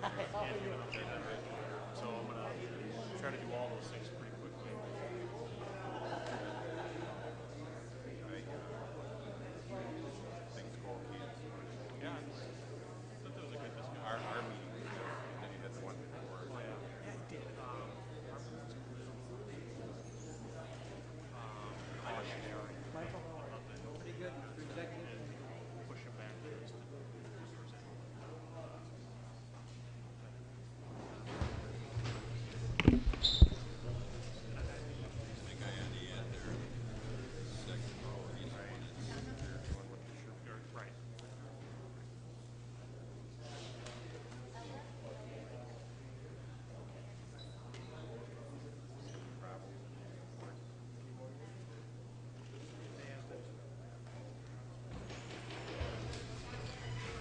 So I'm gonna try to do all those things pretty quickly. Things go okay this morning. Yeah, I thought that was a good discussion. Our meeting was good, and then you had the one before. Oh yeah, yeah, I did. Our board's a little cautionary about the Pretty good for executive. and pushing back just to The guy on the end there, second row, he's the one that's there doing what the shirt right. travel.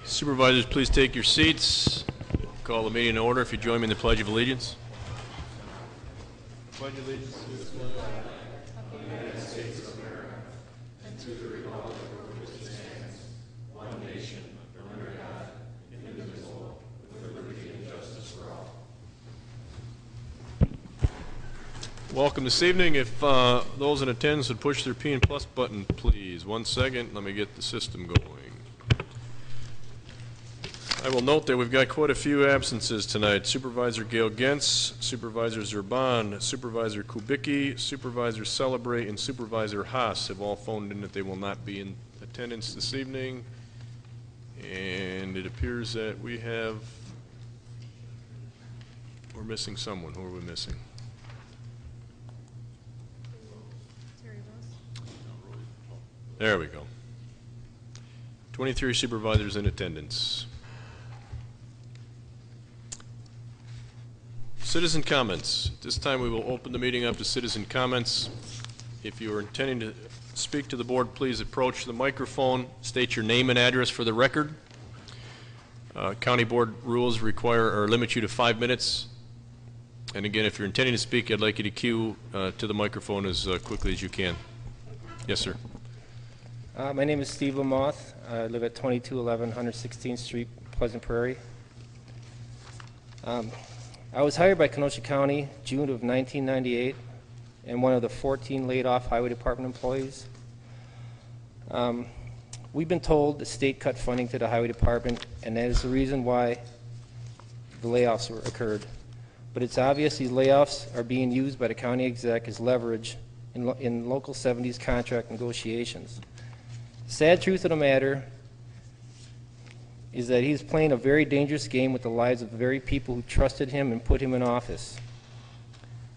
Supervisors, please take your seats. Call the meeting in order. If you join me in the Pledge of Allegiance. Pledge allegiance to the flag. Welcome this evening. If those in attendance would push their P and plus button, please. 1 second. Let me get the system going. I will note that we've got quite a few absences tonight. Supervisor Gail Gentz, Supervisor Zerban, Supervisor Kubicki, Supervisor Celebrate, and Supervisor Haas have all phoned in that they will not be in attendance this evening. And it appears that we're missing someone. Who are we missing? There we go. 23 supervisors in attendance. Citizen comments. At this time we will open the meeting up to citizen comments. If you are intending to speak to the board, please approach the microphone, state your name and address for the record. County board rules require or limit you to 5 minutes. And again, if you're intending to speak, I'd like you to queue to the microphone as quickly as you can. Yes, sir. My name is Steve Lamoth. I live at 2211 116th Street, Pleasant Prairie. I was hired by Kenosha County June of 1998 and one of the 14 laid-off Highway Department employees. We've been told the state cut funding to the Highway Department, and that is the reason why the layoffs occurred. But it's obvious these layoffs are being used by the county exec as leverage in Local 70's contract negotiations. The sad truth of the matter is that he's playing a very dangerous game with the lives of the very people who trusted him and put him in office.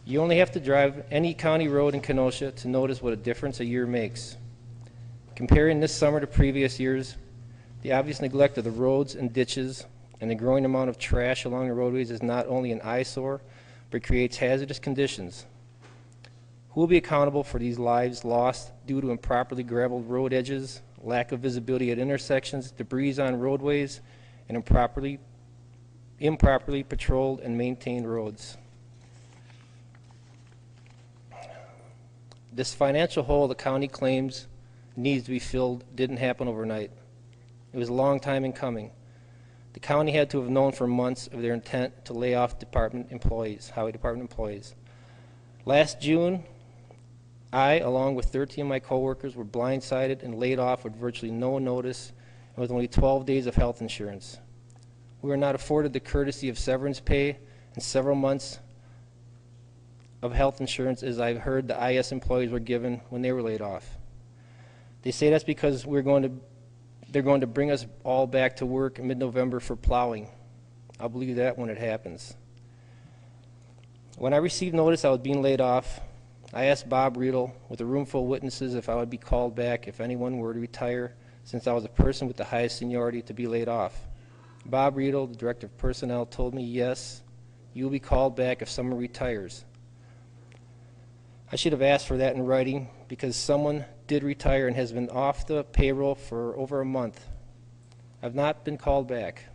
You only have to drive any county road in Kenosha to notice what a difference a year makes. Comparing this summer to previous years, the obvious neglect of the roads and ditches and the growing amount of trash along the roadways is not only an eyesore, but creates hazardous conditions. Who will be accountable for these lives lost due to improperly graveled road edges, lack of visibility at intersections, debris on roadways, and improperly patrolled and maintained roads? This financial hole the county claims needs to be filled didn't happen overnight. It was a long time in coming. The county had to have known for months of their intent to lay off department employees, highway department employees. Last June, I, along with 13 of my coworkers, were blindsided and laid off with virtually no notice and with only 12 days of health insurance. We were not afforded the courtesy of severance pay and several months of health insurance, as I've heard the IS employees were given when they were laid off. They say that's because they're going to bring us all back to work in mid-November for plowing. I'll believe that when it happens. When I received notice I was being laid off, I asked Bob Riedel, with a room full of witnesses, if I would be called back if anyone were to retire, since I was the person with the highest seniority to be laid off. Bob Riedel, the director of personnel, told me, yes, you will be called back if someone retires. I should have asked for that in writing, because someone did retire and has been off the payroll for over a month. I've not been called back.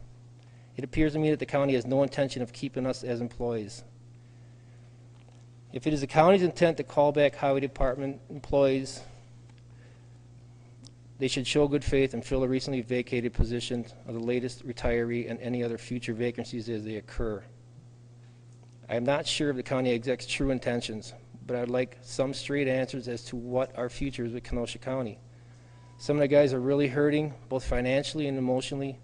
It appears to me that the county has no intention of keeping us as employees. If it is the county's intent to call back highway department employees, They should show good faith and fill the recently vacated position of the latest retiree and any other future vacancies as they occur. I am not sure of the county exec's true intentions, but I'd like some straight answers as to what our future is with Kenosha County. Some of the guys are really hurting, both financially and emotionally.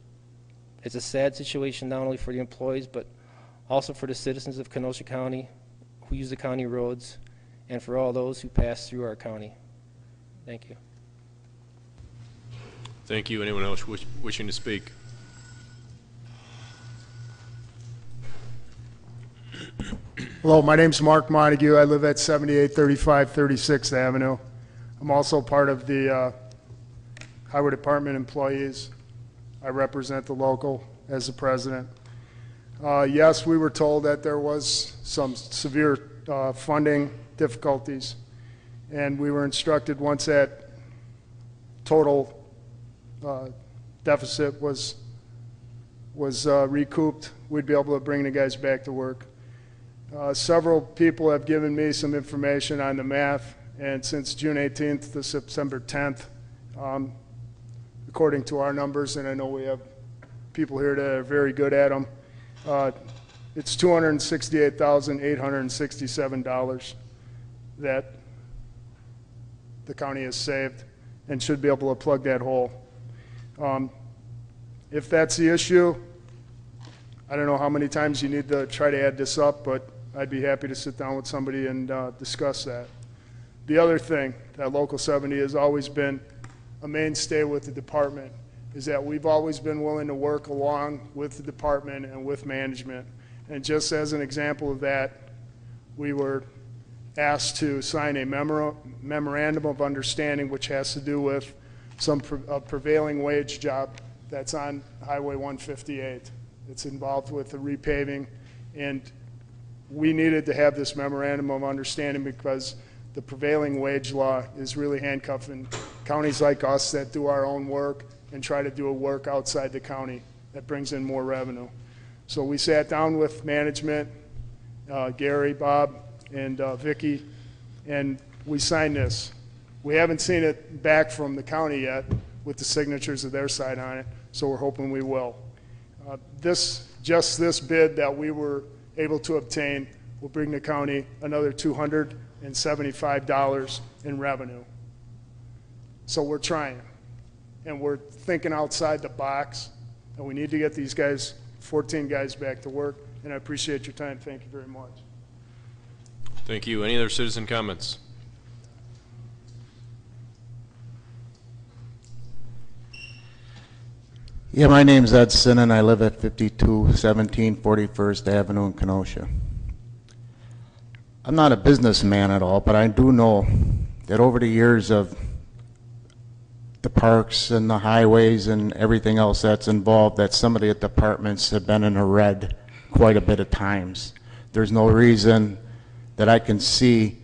It's a sad situation not only for the employees, but also for the citizens of Kenosha County who use the county roads, and for all those who pass through our county. Thank you. Thank you. Anyone else wishing to speak? Hello, my name's Mark Montague. I live at 7835 36th Avenue. I'm also part of the Highway Department employees. I represent the local as the president. Yes, we were told that there was some severe funding difficulties, and we were instructed once that total deficit was recouped, we'd be able to bring the guys back to work. Several people have given me some information on the math, and since June 18th to September 10th, according to our numbers, and I know we have people here that are very good at them, it's $268,867 that the county has saved and should be able to plug that hole. If that's the issue, I don't know how many times you need to try to add this up, but I'd be happy to sit down with somebody and discuss that. The other thing that Local 70 has always been a mainstay with the department is that we've always been willing to work along with the department and with management. And just as an example of that, we were asked to sign a memorandum of understanding, which has to do with some prevailing wage job that's on Highway 158. It's involved with the repaving, and we needed to have this memorandum of understanding because the prevailing wage law is really handcuffing counties like us that do our own work and try to do a work outside the county that brings in more revenue. So we sat down with management, Gary, Bob, and Vicki, and we signed this. We haven't seen it back from the county yet with the signatures of their side on it, so we're hoping we will. Just this bid that we were able to obtain will bring the county another $275 in revenue. So we're trying, and we're thinking outside the box, and we need to get these guys, 14 guys, back to work, and I appreciate your time. Thank you very much. Thank you. Any other citizen comments? Yeah, my name's Edson, and I live at 5217 41st Avenue in Kenosha. I'm not a businessman at all, but I do know that over the years of the parks and the highways and everything else that's involved, that some of the departments have been in the red quite a bit of times. There's no reason that I can see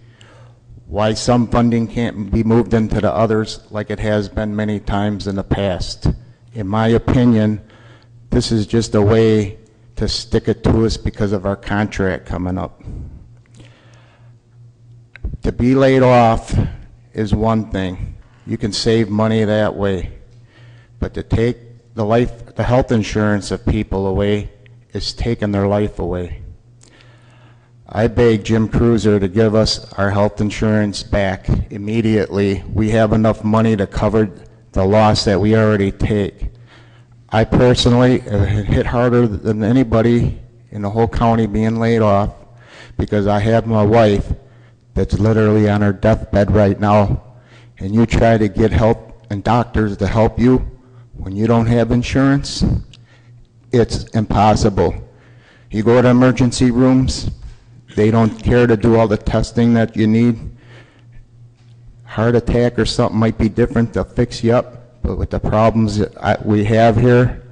why some funding can't be moved into the others like it has been many times in the past. In my opinion, this is just a way to stick it to us because of our contract coming up. To be laid off is one thing. You can save money that way. But to take the health insurance of people away is taking their life away. I begged Jim Cruiser to give us our health insurance back immediately. We have enough money to cover the loss that we already take. I personally hit harder than anybody in the whole county being laid off because I have my wife that's literally on her deathbed right now, and you try to get help and doctors to help you when you don't have insurance, it's impossible. You go to emergency rooms, they don't care to do all the testing that you need. Heart attack or something might be different, they'll fix you up, but with the problems that we have here,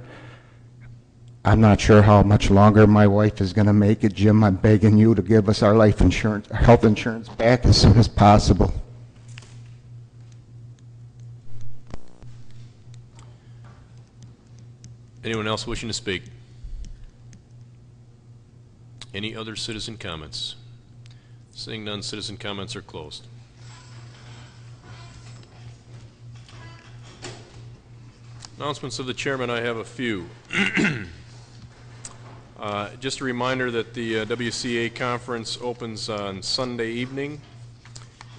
I'm not sure how much longer my wife is going to make it. Jim, I'm begging you to give us our life insurance, our health insurance back as soon as possible. Anyone else wishing to speak? Any other citizen comments? Seeing none, citizen comments are closed. Announcements of the chairman, I have a few. Just a reminder that the WCA conference opens on Sunday evening,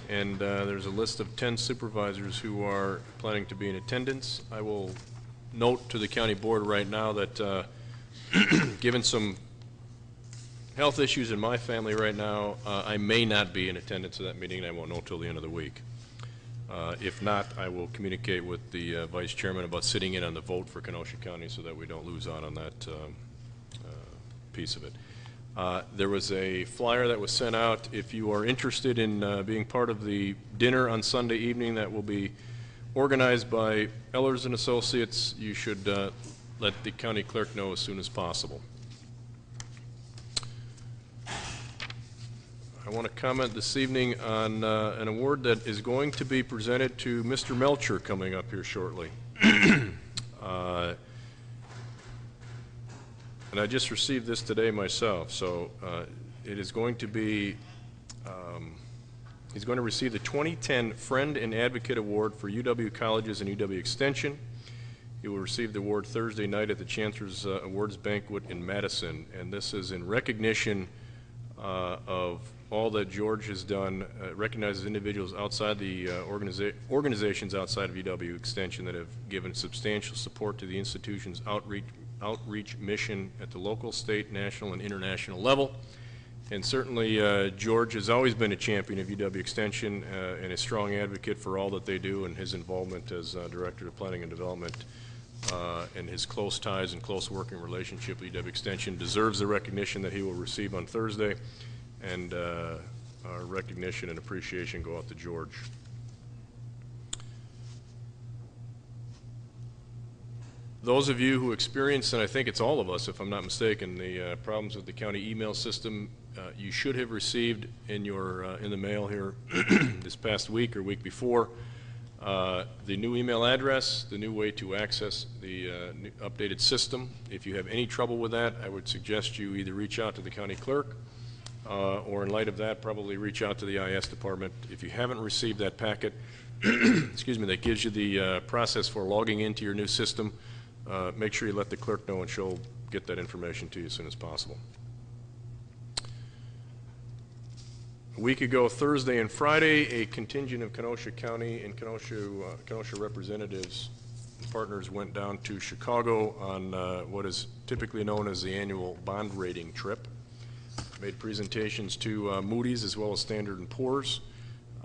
and there's a list of 10 supervisors who are planning to be in attendance. I will note to the county board right now that given some health issues in my family right now, I may not be in attendance at that meeting, and I won't know till the end of the week. If not, I will communicate with the vice chairman about sitting in on the vote for Kenosha County so that we don't lose out on that piece of it. There was a flyer that was sent out. If you are interested in being part of the dinner on Sunday evening that will be organized by Ellers and Associates, you should let the county clerk know as soon as possible. I want to comment this evening on an award that is going to be presented to Mr. Melcher coming up here shortly. And I just received this today myself, so it is going to be, he's going to receive the 2010 Friend and Advocate Award for UW Colleges and UW Extension. He will receive the award Thursday night at the Chancellor's Awards Banquet in Madison, and this is in recognition of all that George has done, recognizes individuals outside the organizations outside of UW Extension that have given substantial support to the institution's outreach mission at the local, state, national, and international level. And certainly George has always been a champion of UW Extension and a strong advocate for all that they do, and his involvement as Director of Planning and Development and his close ties and close working relationship with UW Extension deserves the recognition that he will receive on Thursday. And our recognition and appreciation go out to George. Those of you who experience, and I think it's all of us if I'm not mistaken, the problems with the county email system, you should have received in your in the mail here this past week or week before the new email address, the new way to access the new updated system. If you have any trouble with that, I would suggest you either reach out to the county clerk or in light of that, probably reach out to the IS department. If you haven't received that packet, excuse me, that gives you the process for logging into your new system, make sure you let the clerk know and she'll get that information to you as soon as possible. A week ago, Thursday and Friday, a contingent of Kenosha County and Kenosha representatives and partners went down to Chicago on what is typically known as the annual bond rating trip. Made presentations to Moody's as well as Standard & Poor's.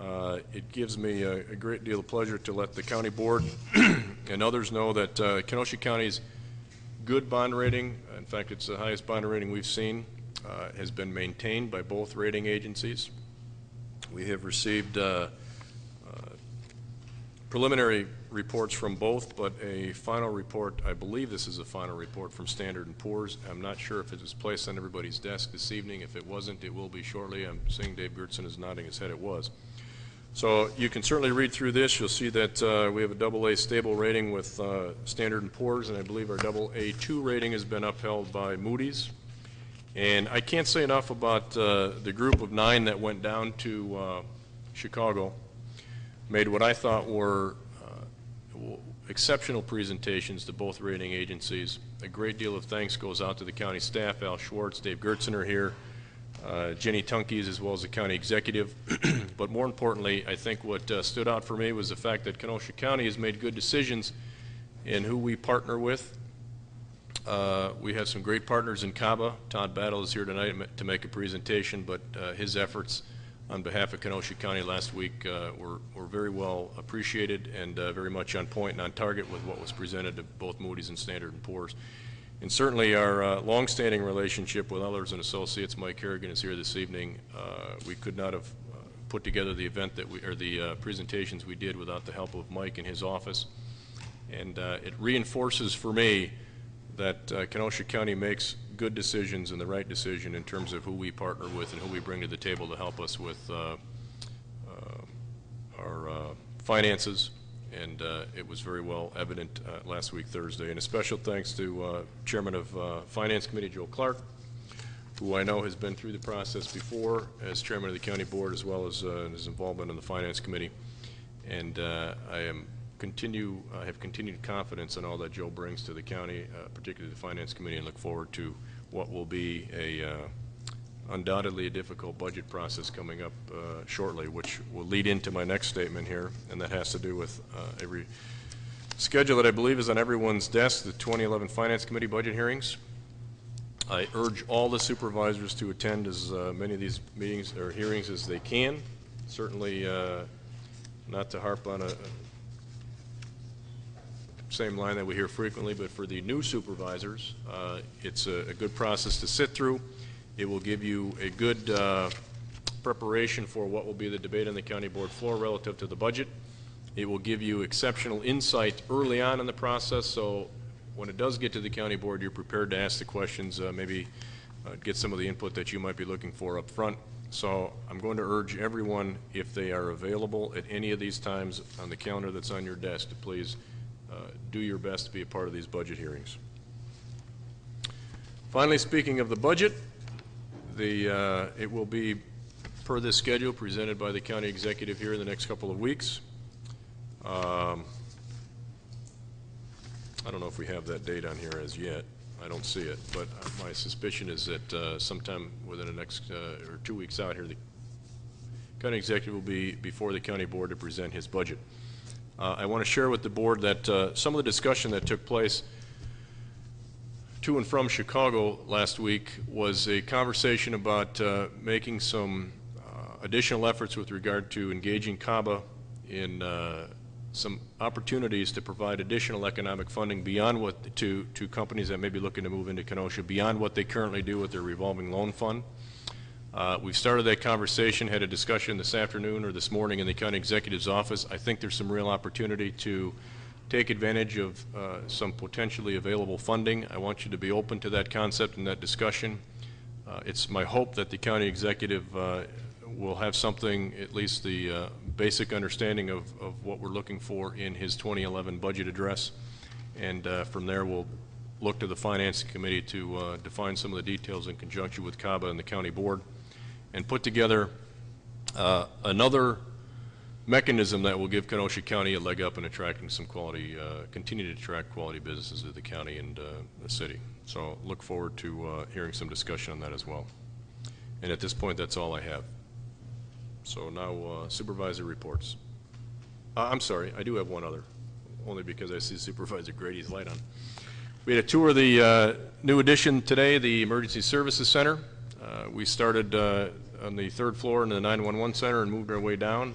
It gives me a great deal of pleasure to let the county board and others know that Kenosha County's good bond rating, in fact it's the highest bond rating we've seen, has been maintained by both rating agencies. We have received preliminary reports from both, but a final report, I believe this is a final report from Standard & Poor's. I'm not sure if it was placed on everybody's desk this evening. If it wasn't, it will be shortly. I'm seeing Dave Gertson is nodding his head it was. So you can certainly read through this. You'll see that we have a AA stable rating with Standard & Poor's, and I believe our AA2 rating has been upheld by Moody's. And I can't say enough about the group of 9 that went down to Chicago, made what I thought were exceptional presentations to both rating agencies. A great deal of thanks goes out to the county staff, Al Schwartz, Dave Gertson are here, Jenny Tunkeys, as well as the county executive. But more importantly, I think what stood out for me was the fact that Kenosha County has made good decisions in who we partner with. We have some great partners in CABA. Todd Battle is here tonight to make a presentation, but his efforts on behalf of Kenosha County last week were very well appreciated and very much on point and on target with what was presented to both Moody's and Standard & Poor's. And certainly our long-standing relationship with Ellers and Associates, Mike Harrigan is here this evening. We could not have put together the event that we, or the presentations we did without the help of Mike and his office. And it reinforces for me that Kenosha County makes good decisions and the right decision in terms of who we partner with and who we bring to the table to help us with our finances. And it was very well evident last week, Thursday. And a special thanks to Chairman of Finance Committee, Joe Clark, who I know has been through the process before as Chairman of the County Board, as well as his involvement in the Finance Committee. And I am have continued confidence in all that Joe brings to the county, particularly the Finance Committee, and look forward to what will be undoubtedly a difficult budget process coming up shortly, which will lead into my next statement here, and that has to do with every schedule that I believe is on everyone's desk, the 2011 Finance Committee budget hearings. I urge all the supervisors to attend as many of these meetings or hearings as they can. Certainly not to harp on a same line that we hear frequently, but for the new supervisors, it's a good process to sit through. It will give you a good preparation for what will be the debate on the county board floor relative to the budget. It will give you exceptional insight early on in the process, so when it does get to the county board, you're prepared to ask the questions, maybe get some of the input that you might be looking for up front. So I'm going to urge everyone, if they are available at any of these times on the calendar that's on your desk, to please do your best to be a part of these budget hearings. Finally, speaking of the budget, it will be, per this schedule, presented by the county executive here in the next couple of weeks. I don't know if we have that date on here as yet. I don't see it, but my suspicion is that sometime within the next or 2 weeks out here, the county executive will be before the county board to present his budget. I want to share with the board that some of the discussion that took place to and from Chicago last week was a conversation about making some additional efforts with regard to engaging CABA in some opportunities to provide additional economic funding beyond what to companies that may be looking to move into Kenosha beyond what they currently do with their revolving loan fund. We've started that conversation, had a discussion this afternoon or this morning in the county executive's office. I think there's some real opportunity to take advantage of some potentially available funding. I want you to be open to that concept and that discussion. It's my hope that the county executive will have something, at least the basic understanding of what we're looking for in his 2011 budget address, and from there we'll look to the Finance Committee to define some of the details in conjunction with CABA and the county board, and put together another mechanism that will give Kenosha County a leg up in attracting some quality, continue to attract quality businesses to the county and the city. So look forward to hearing some discussion on that as well. And at this point, that's all I have. So now supervisor reports. I'm sorry, I do have one other, only because I see Supervisor Grady's light on. We had a tour of the new addition today, the Emergency Services Center. We started on the 3rd floor in the 911 center and moved our way down.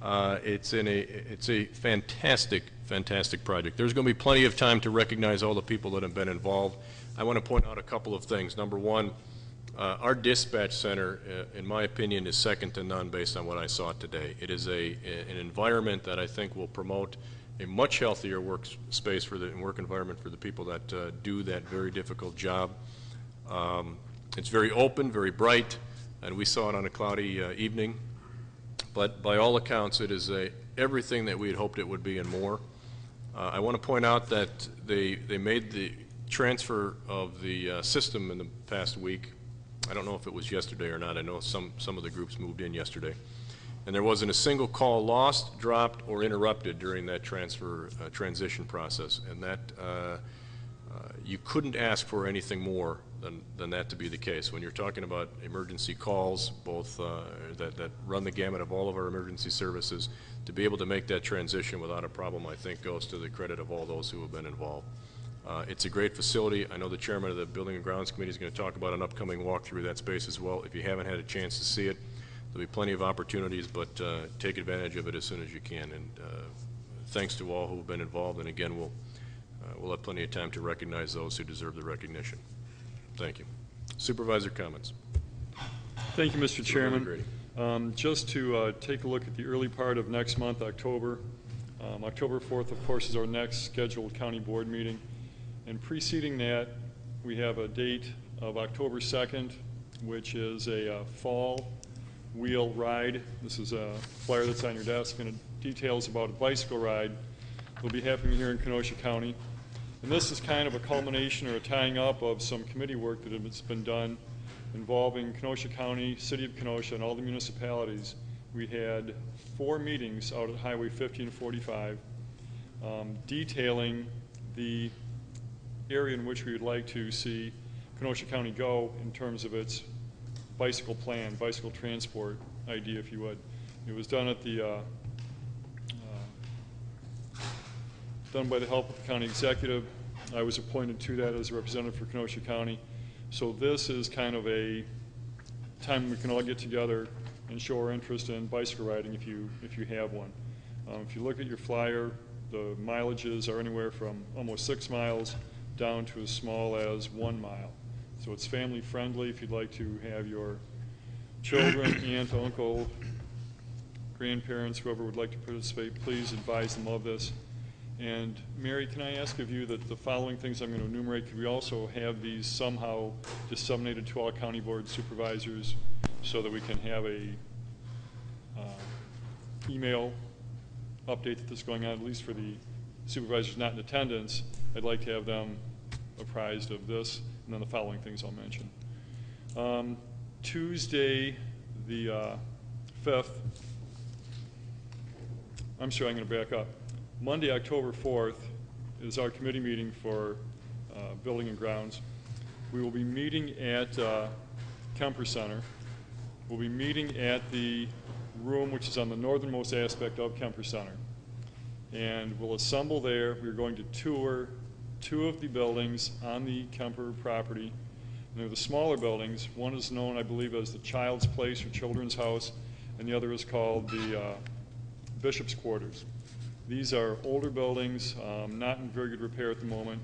It's a fantastic project. There's going to be plenty of time to recognize all the people that have been involved. I want to point out a couple of things. Number one, our dispatch center, in my opinion, is second to none based on what I saw today. It is an environment that I think will promote a much healthier workspace for the work environment for the people that do that very difficult job. It's very open, very bright, and we saw it on a cloudy evening. But by all accounts, it is everything that we had hoped it would be and more. I want to point out that they made the transfer of the system in the past week. I don't know if it was yesterday or not. I know some of the groups moved in yesterday. And there wasn't a single call lost, dropped, or interrupted during that transition process. And that you couldn't ask for anything more than that to be the case. When you're talking about emergency calls, both that run the gamut of all of our emergency services, to be able to make that transition without a problem, I think, goes to the credit of all those who have been involved. It's a great facility. I know the chairman of the Building and Grounds Committee is going to talk about an upcoming walk through that space as well. If you haven't had a chance to see it, there'll be plenty of opportunities, but take advantage of it as soon as you can. And thanks to all who have been involved. And again, we'll have plenty of time to recognize those who deserve the recognition. Thank you. Supervisor comments. Thank you, Mr. Chairman. Just to take a look at the early part of next month, October. October 4th, of course, is our next scheduled county board meeting. And preceding that, we have a date of October 2nd, which is a fall wheel ride. This is a flyer that's on your desk, and it details about a bicycle ride we'll be happening here in Kenosha County. And this is kind of a culmination or a tying up of some committee work that has been done involving Kenosha County, City of Kenosha, and all the municipalities. We had 4 meetings out at Highway 50 and 45, detailing the area in which we would like to see Kenosha County go in terms of its bicycle plan, bicycle transport idea, if you would. It was done at the done by the help of the county executive. I was appointed to that as a representative for Kenosha County. So this is kind of a time we can all get together and show our interest in bicycle riding if you have one. If you look at your flyer, the mileages are anywhere from almost 6 miles down to as small as 1 mile. So it's family friendly if you'd like to have your children, aunt, uncle, grandparents, whoever would like to participate, please advise them of this. And Mary, can I ask of you that the following things I'm going to enumerate, could we also have these somehow disseminated to all county board supervisors so that we can have a email update that this is going on, at least for the supervisors not in attendance? I'd like to have them apprised of this, and then the following things I'll mention. Tuesday, the 5th, I'm sorry, I'm going to back up. Monday, October 4th, is our committee meeting for Building and Grounds. We will be meeting at Kemper Center. We'll be meeting at the room which is on the northernmost aspect of Kemper Center. And we'll assemble there. We're going to tour 2 of the buildings on the Kemper property. And they're the smaller buildings. One is known, I believe, as the Child's Place or Children's House, and the other is called the Bishop's Quarters. These are older buildings, not in very good repair at the moment,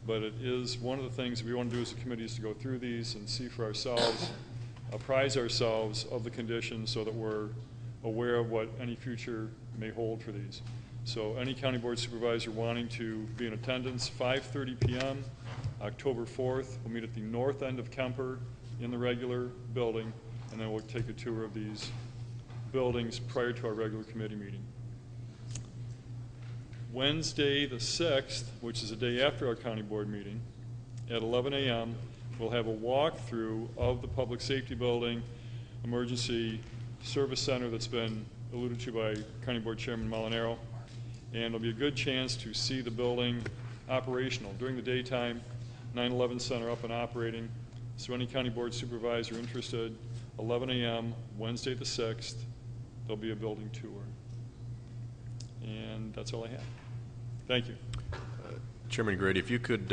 but it is one of the things we want to do as a committee is to go through these and see for ourselves, apprise ourselves of the conditions so that we're aware of what any future may hold for these. So any county board supervisor wanting to be in attendance, 5:30 p.m., October 4th, we'll meet at the north end of Kemper in the regular building, and then we'll take a tour of these buildings prior to our regular committee meeting. Wednesday the 6th, which is a day after our county board meeting, at 11 a.m., we'll have a walkthrough of the public safety building, emergency service center that's been alluded to by County Board Chairman Molinaro, and it'll be a good chance to see the building operational. During the daytime, 9/11 Center up and operating, so any county board supervisor interested, 11 a.m., Wednesday the 6th, there'll be a building tour. And that's all I have. Thank you. Chairman Grady, if you could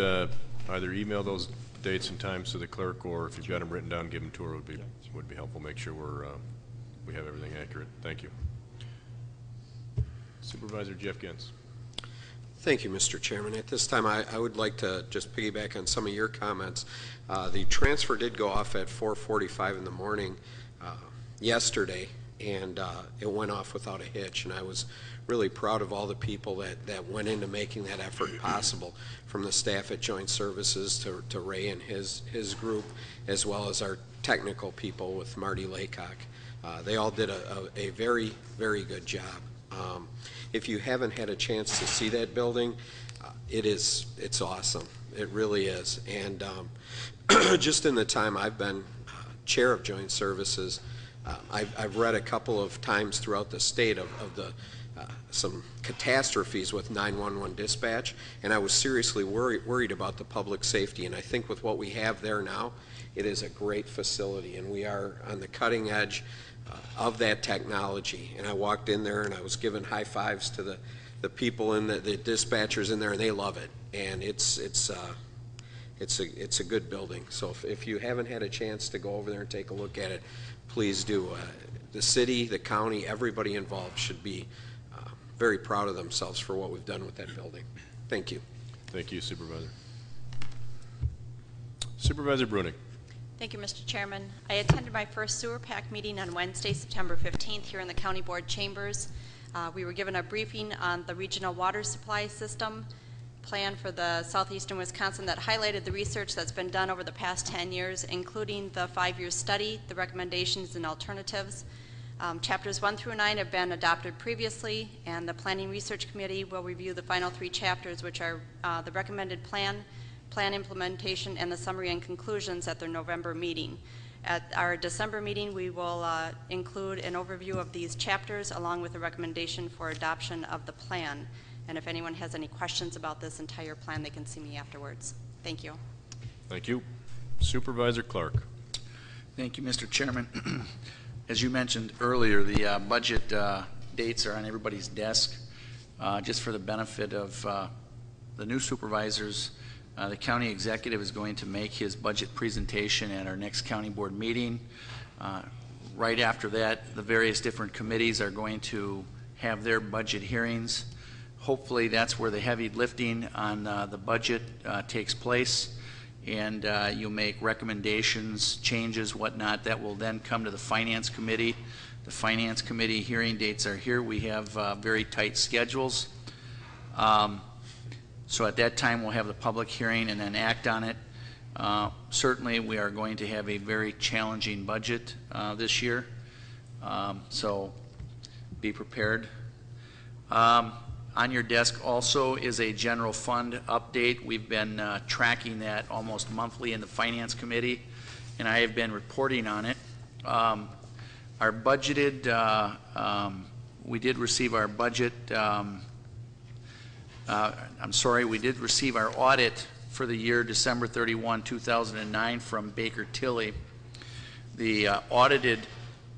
either email those dates and times to the clerk, or if you've got them written down, give them to her, would be helpful. Make sure we have everything accurate. Thank you. Supervisor Jeff Gens. Thank you, Mr. Chairman. At this time, I would like to just piggyback on some of your comments. The transfer did go off at 4:45 in the morning yesterday, and it went off without a hitch, and I was really proud of all the people that went into making that effort possible, from the staff at Joint Services to Ray and his group, as well as our technical people with Marty Laycock. They all did a very, very good job. If you haven't had a chance to see that building, it's awesome. It really is. And just in the time I've been chair of Joint Services, I've read a couple of times throughout the state of some catastrophes with 911 dispatch, and I was seriously worried about the public safety. And I think with what we have there now, it is a great facility, and we are on the cutting edge of that technology. And I walked in there and I was giving high fives to the people and the dispatchers in there, and they love it. And it's a good building. So if you haven't had a chance to go over there and take a look at it, please do. The city, the county, everybody involved should be very proud of themselves for what we've done with that building. Thank you. Thank you, Supervisor. Supervisor Bruning. Thank you, Mr. Chairman. I attended my first sewer PAC meeting on Wednesday, September 15th, here in the County Board Chambers. We were given a briefing on the regional water supply system plan for the southeastern Wisconsin that highlighted the research that's been done over the past 10 years, including the 5-year study, the recommendations and alternatives. Chapters 1 through 9 have been adopted previously, and the Planning Research Committee will review the final 3 chapters, which are the recommended plan implementation, and the summary and conclusions at their November meeting. At our December meeting, we will include an overview of these chapters along with a recommendation for adoption of the plan. And if anyone has any questions about this entire plan, they can see me afterwards. Thank you. Thank you. Supervisor Clark. Thank you, Mr. Chairman. As you mentioned earlier, the budget dates are on everybody's desk. Just for the benefit of the new supervisors, the county executive is going to make his budget presentation at our next county board meeting. Right after that, the various different committees are going to have their budget hearings. Hopefully that's where the heavy lifting on the budget takes place, and you'll make recommendations, changes, whatnot. That will then come to the Finance Committee. The Finance Committee hearing dates are here. We have very tight schedules. So at that time, we'll have the public hearing and then act on it. Certainly, we are going to have a very challenging budget this year, so be prepared. On your desk also is a general fund update. We've been tracking that almost monthly in the Finance Committee, and I have been reporting on it. Our budgeted, we did receive our budget, we did receive our audit for the year December 31, 2009 from Baker Tilly. The audited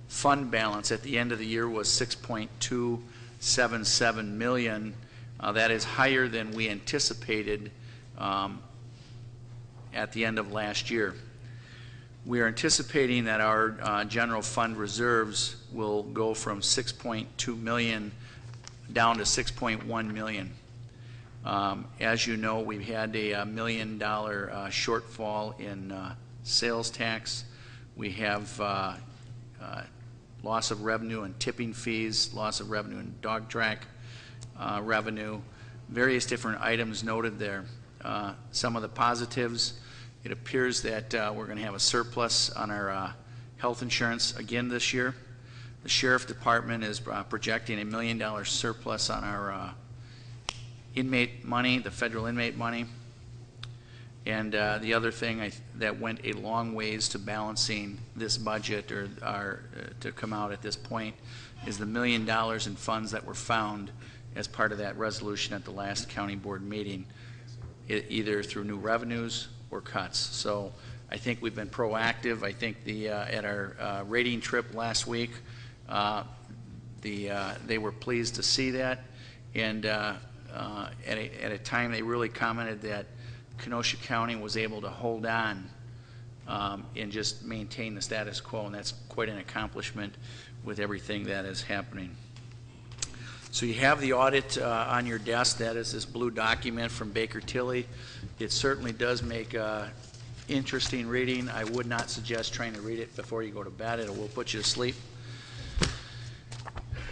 fund balance at the end of the year was $6.277 million. That is higher than we anticipated at the end of last year. We are anticipating that our general fund reserves will go from $6.2 million down to $6.1 million. As you know, we've had a $1 million shortfall in sales tax. We have loss of revenue and tipping fees, loss of revenue and dog track revenue, various different items noted there. Some of the positives, it appears that we're going to have a surplus on our health insurance again this year. The Sheriff Department is projecting $1 million surplus on our inmate money, the federal inmate money. And the other thing that went a long ways to balancing this budget or to come out at this point is the $1 million in funds that were found as part of that resolution at the last county board meeting, either through new revenues or cuts. So I think we've been proactive. I think at our rating trip last week, they were pleased to see that, and at a time they really commented that Kenosha County was able to hold on and just maintain the status quo, and that's quite an accomplishment with everything that is happening. So you have the audit on your desk. That is this blue document from Baker Tilly. It certainly does make interesting reading. I would not suggest trying to read it before you go to bed. It will put you to sleep.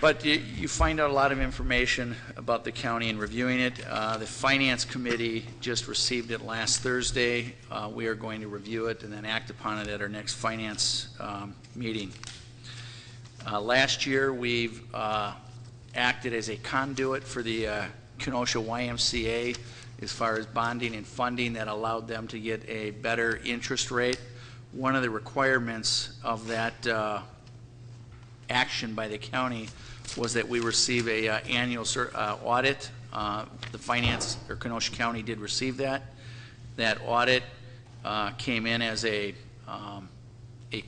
But you find out a lot of information about the county in reviewing it. The Finance Committee just received it last Thursday. We are going to review it and then act upon it at our next Finance meeting. Last year, we've acted as a conduit for the Kenosha YMCA as far as bonding and funding that allowed them to get a better interest rate. One of the requirements of that action by the county was that we receive a annual audit. The finance, or Kenosha County did receive that. That audit came in as a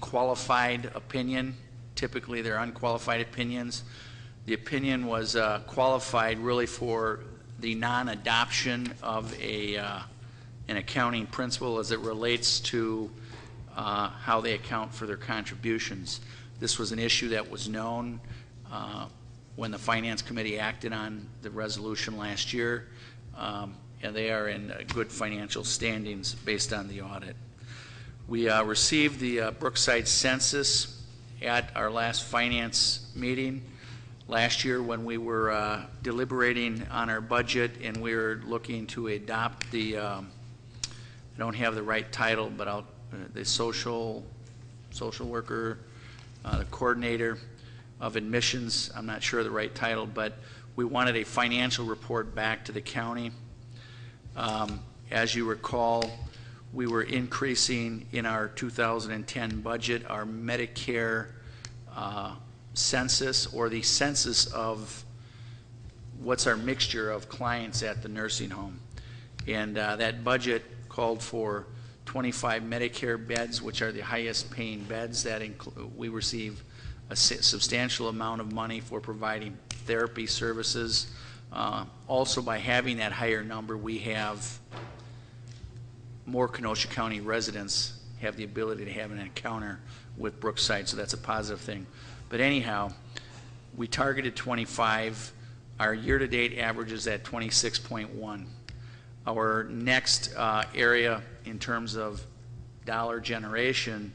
qualified opinion. Typically, they're unqualified opinions. The opinion was qualified really for the non-adoption of an accounting principle as it relates to how they account for their contributions. This was an issue that was known when the Finance Committee acted on the resolution last year, and they are in good financial standings based on the audit. We received the Brookside census at our last Finance meeting last year when we were deliberating on our budget, and we were looking to adopt the, I don't have the right title, but the social worker, the coordinator of admissions. I'm not sure of the right title, but we wanted a financial report back to the county. As you recall, we were increasing in our 2010 budget our Medicare census, or the census of what's our mixture of clients at the nursing home. And that budget called for 25 Medicare beds, which are the highest paying beds. That we receive a substantial amount of money for providing therapy services. Also, by having that higher number, we have more Kenosha County residents have the ability to have an encounter with Brookside, so that's a positive thing. But anyhow, we targeted 25. Our year-to-date average is at 26.1. Our next area in terms of dollar generation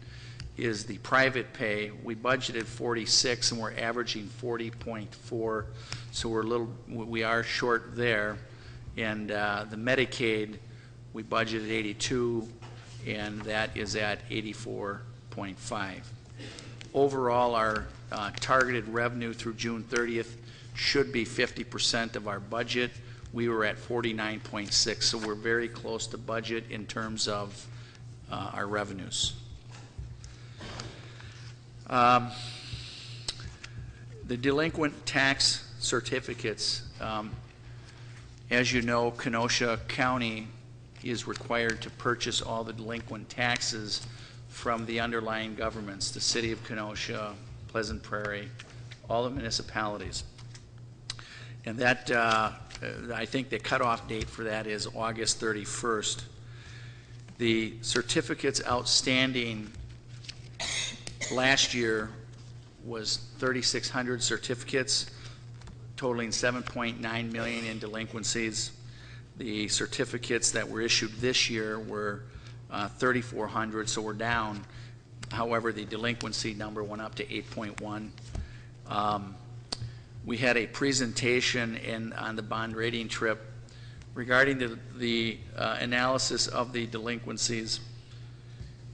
is the private pay. We budgeted 46 and we're averaging 40.4, so we are short there. And the Medicaid, we budgeted 82 and that is at 84.5. Overall, our targeted revenue through June 30th should be 50% of our budget. We were at 49.6, so we're very close to budget in terms of our revenues. The delinquent tax certificates, as you know, Kenosha County is required to purchase all the delinquent taxes from the underlying governments, the City of Kenosha, Pleasant Prairie, all the municipalities. And that, I think the cutoff date for that is August 31st. The certificates outstanding last year was 3,600 certificates, totaling 7.9 million in delinquencies. The certificates that were issued this year were 3,400, so we're down. However, the delinquency number went up to 8.1. We had a presentation on the bond rating trip regarding the analysis of the delinquencies.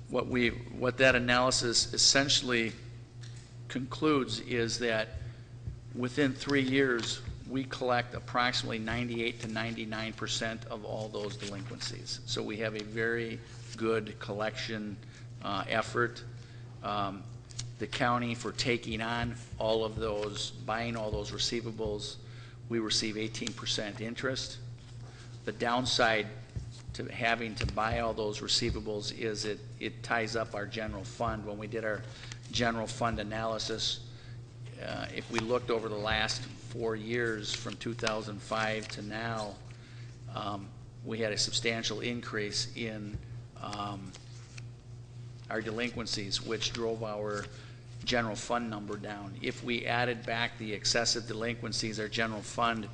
What that analysis essentially concludes is that within 3 years, we collect approximately 98 to 99% of all those delinquencies. So we have a very good collection effort. The county, for taking on all of those, buying all those receivables, we receive 18% interest. The downside to having to buy all those receivables is it ties up our general fund. When we did our general fund analysis, if we looked over the last 4 years from 2005 to now, we had a substantial increase in our delinquencies, which drove our general fund number down. If we added back the excessive delinquencies, our general fund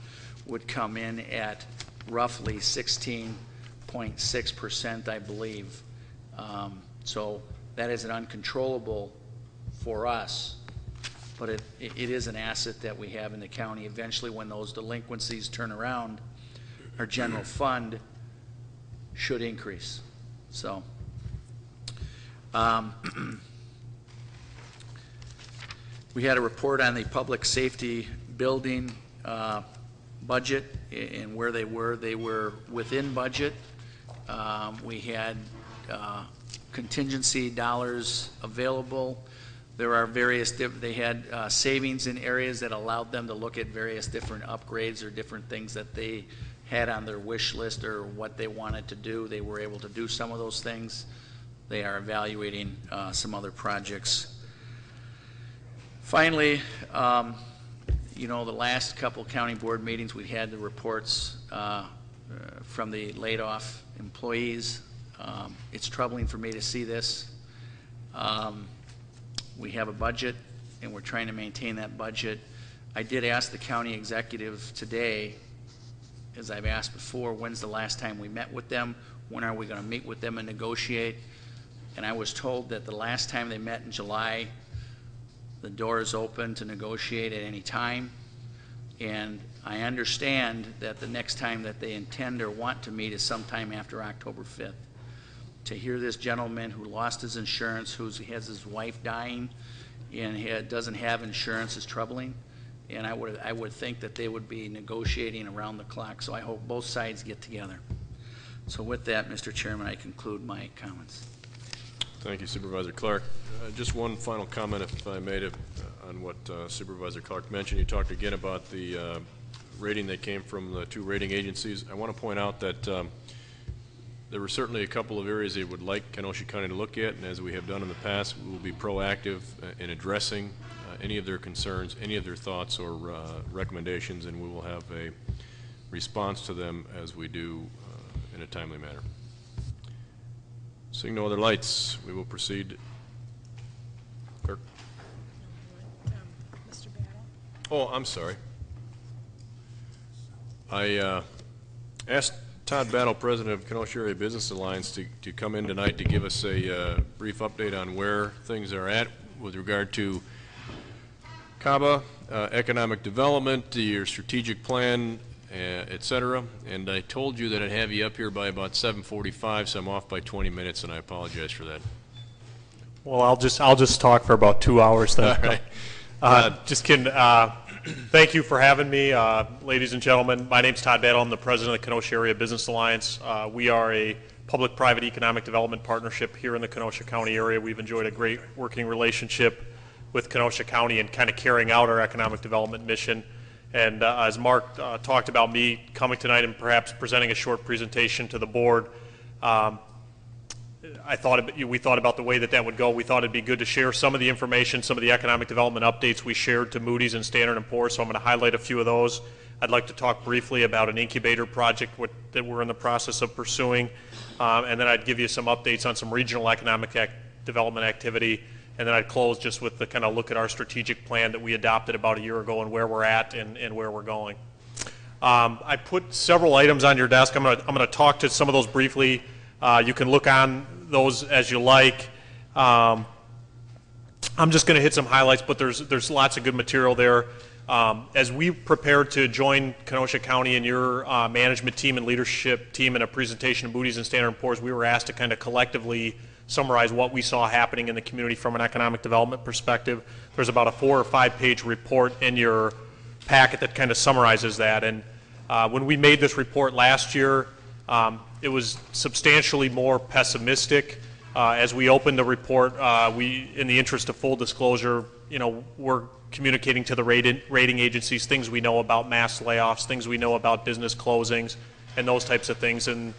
would come in at roughly 16.6%, I believe. So that is an uncontrollable for us, but it is an asset that we have in the county. Eventually, when those delinquencies turn around, our general fund should increase. So we had a report on the public safety building budget and where they were. They were within budget. We had contingency dollars available. There are they had savings in areas that allowed them to look at various different upgrades or different things that they had on their wish list or what they wanted to do. They were able to do some of those things. They are evaluating some other projects. Finally, you know, the last couple county board meetings, we had the reports from the laid off employees. It's troubling for me to see this. We have a budget and we're trying to maintain that budget. I did ask the county executive today, as I've asked before, when's the last time we met with them? When are we going to meet with them and negotiate? And I was told that the last time they met in July, the door is open to negotiate at any time. And I understand that the next time that they intend or want to meet is sometime after October 5th. To hear this gentleman who lost his insurance, who has his wife dying, and doesn't have insurance is troubling. And I would think that they would be negotiating around the clock. So I hope both sides get together. So with that, Mr. Chairman, I conclude my comments. Thank you, Supervisor Clark. Just one final comment, if I may, on what Supervisor Clark mentioned. You talked again about the rating that came from the 2 rating agencies. I want to point out that there were certainly a couple of areas they would like Kenosha County to look at, and as we have done in the past, we will be proactive in addressing any of their concerns, any of their thoughts or recommendations, and we will have a response to them as we do in a timely manner. Seeing no other lights, we will proceed. Clerk. Mr. Battle? Oh, I'm sorry. I asked Todd Battle, President of Kenosha Area Business Alliance, to come in tonight to give us a brief update on where things are at with regard to CABA, economic development, your strategic plan, et cetera. And I told you that I'd have you up here by about 7:45, so I'm off by 20 minutes, and I apologize for that. Well, I'll just talk for about 2 hours then. All right. Just kidding. Thank you for having me, ladies and gentlemen. My name's Todd Battle. I'm the president of the Kenosha Area Business Alliance. We are a public-private economic development partnership here in the Kenosha County area. We've enjoyed a great working relationship with Kenosha County and kind of carrying out our economic development mission. And as Mark talked about me coming tonight and perhaps presenting a short presentation to the board, we thought about the way that would go. We thought it'd be good to share some of the information, some of the economic development updates we shared to Moody's and Standard & Poor's, so I'm going to highlight a few of those. I'd like to talk briefly about an incubator project that we're in the process of pursuing, and then I'd give you some updates on some regional economic development activity, and then I'd close just with the kind of look at our strategic plan that we adopted about a year ago and where we're at and where we're going. I put several items on your desk. I'm going to talk to some of those briefly. You can look on those as you like. I'm just going to hit some highlights, but there's lots of good material there. As we prepared to join Kenosha County and your management team and leadership team in a presentation to Moody's and Standard & Poor's, we were asked to kind of collectively summarize what we saw happening in the community from an economic development perspective. There's about a 4 or 5 page report in your packet that kind of summarizes that. And when we made this report last year, it was substantially more pessimistic. As we opened the report, in the interest of full disclosure, we're communicating to the rating agencies things we know about mass layoffs, things we know about business closings, and those types of things. And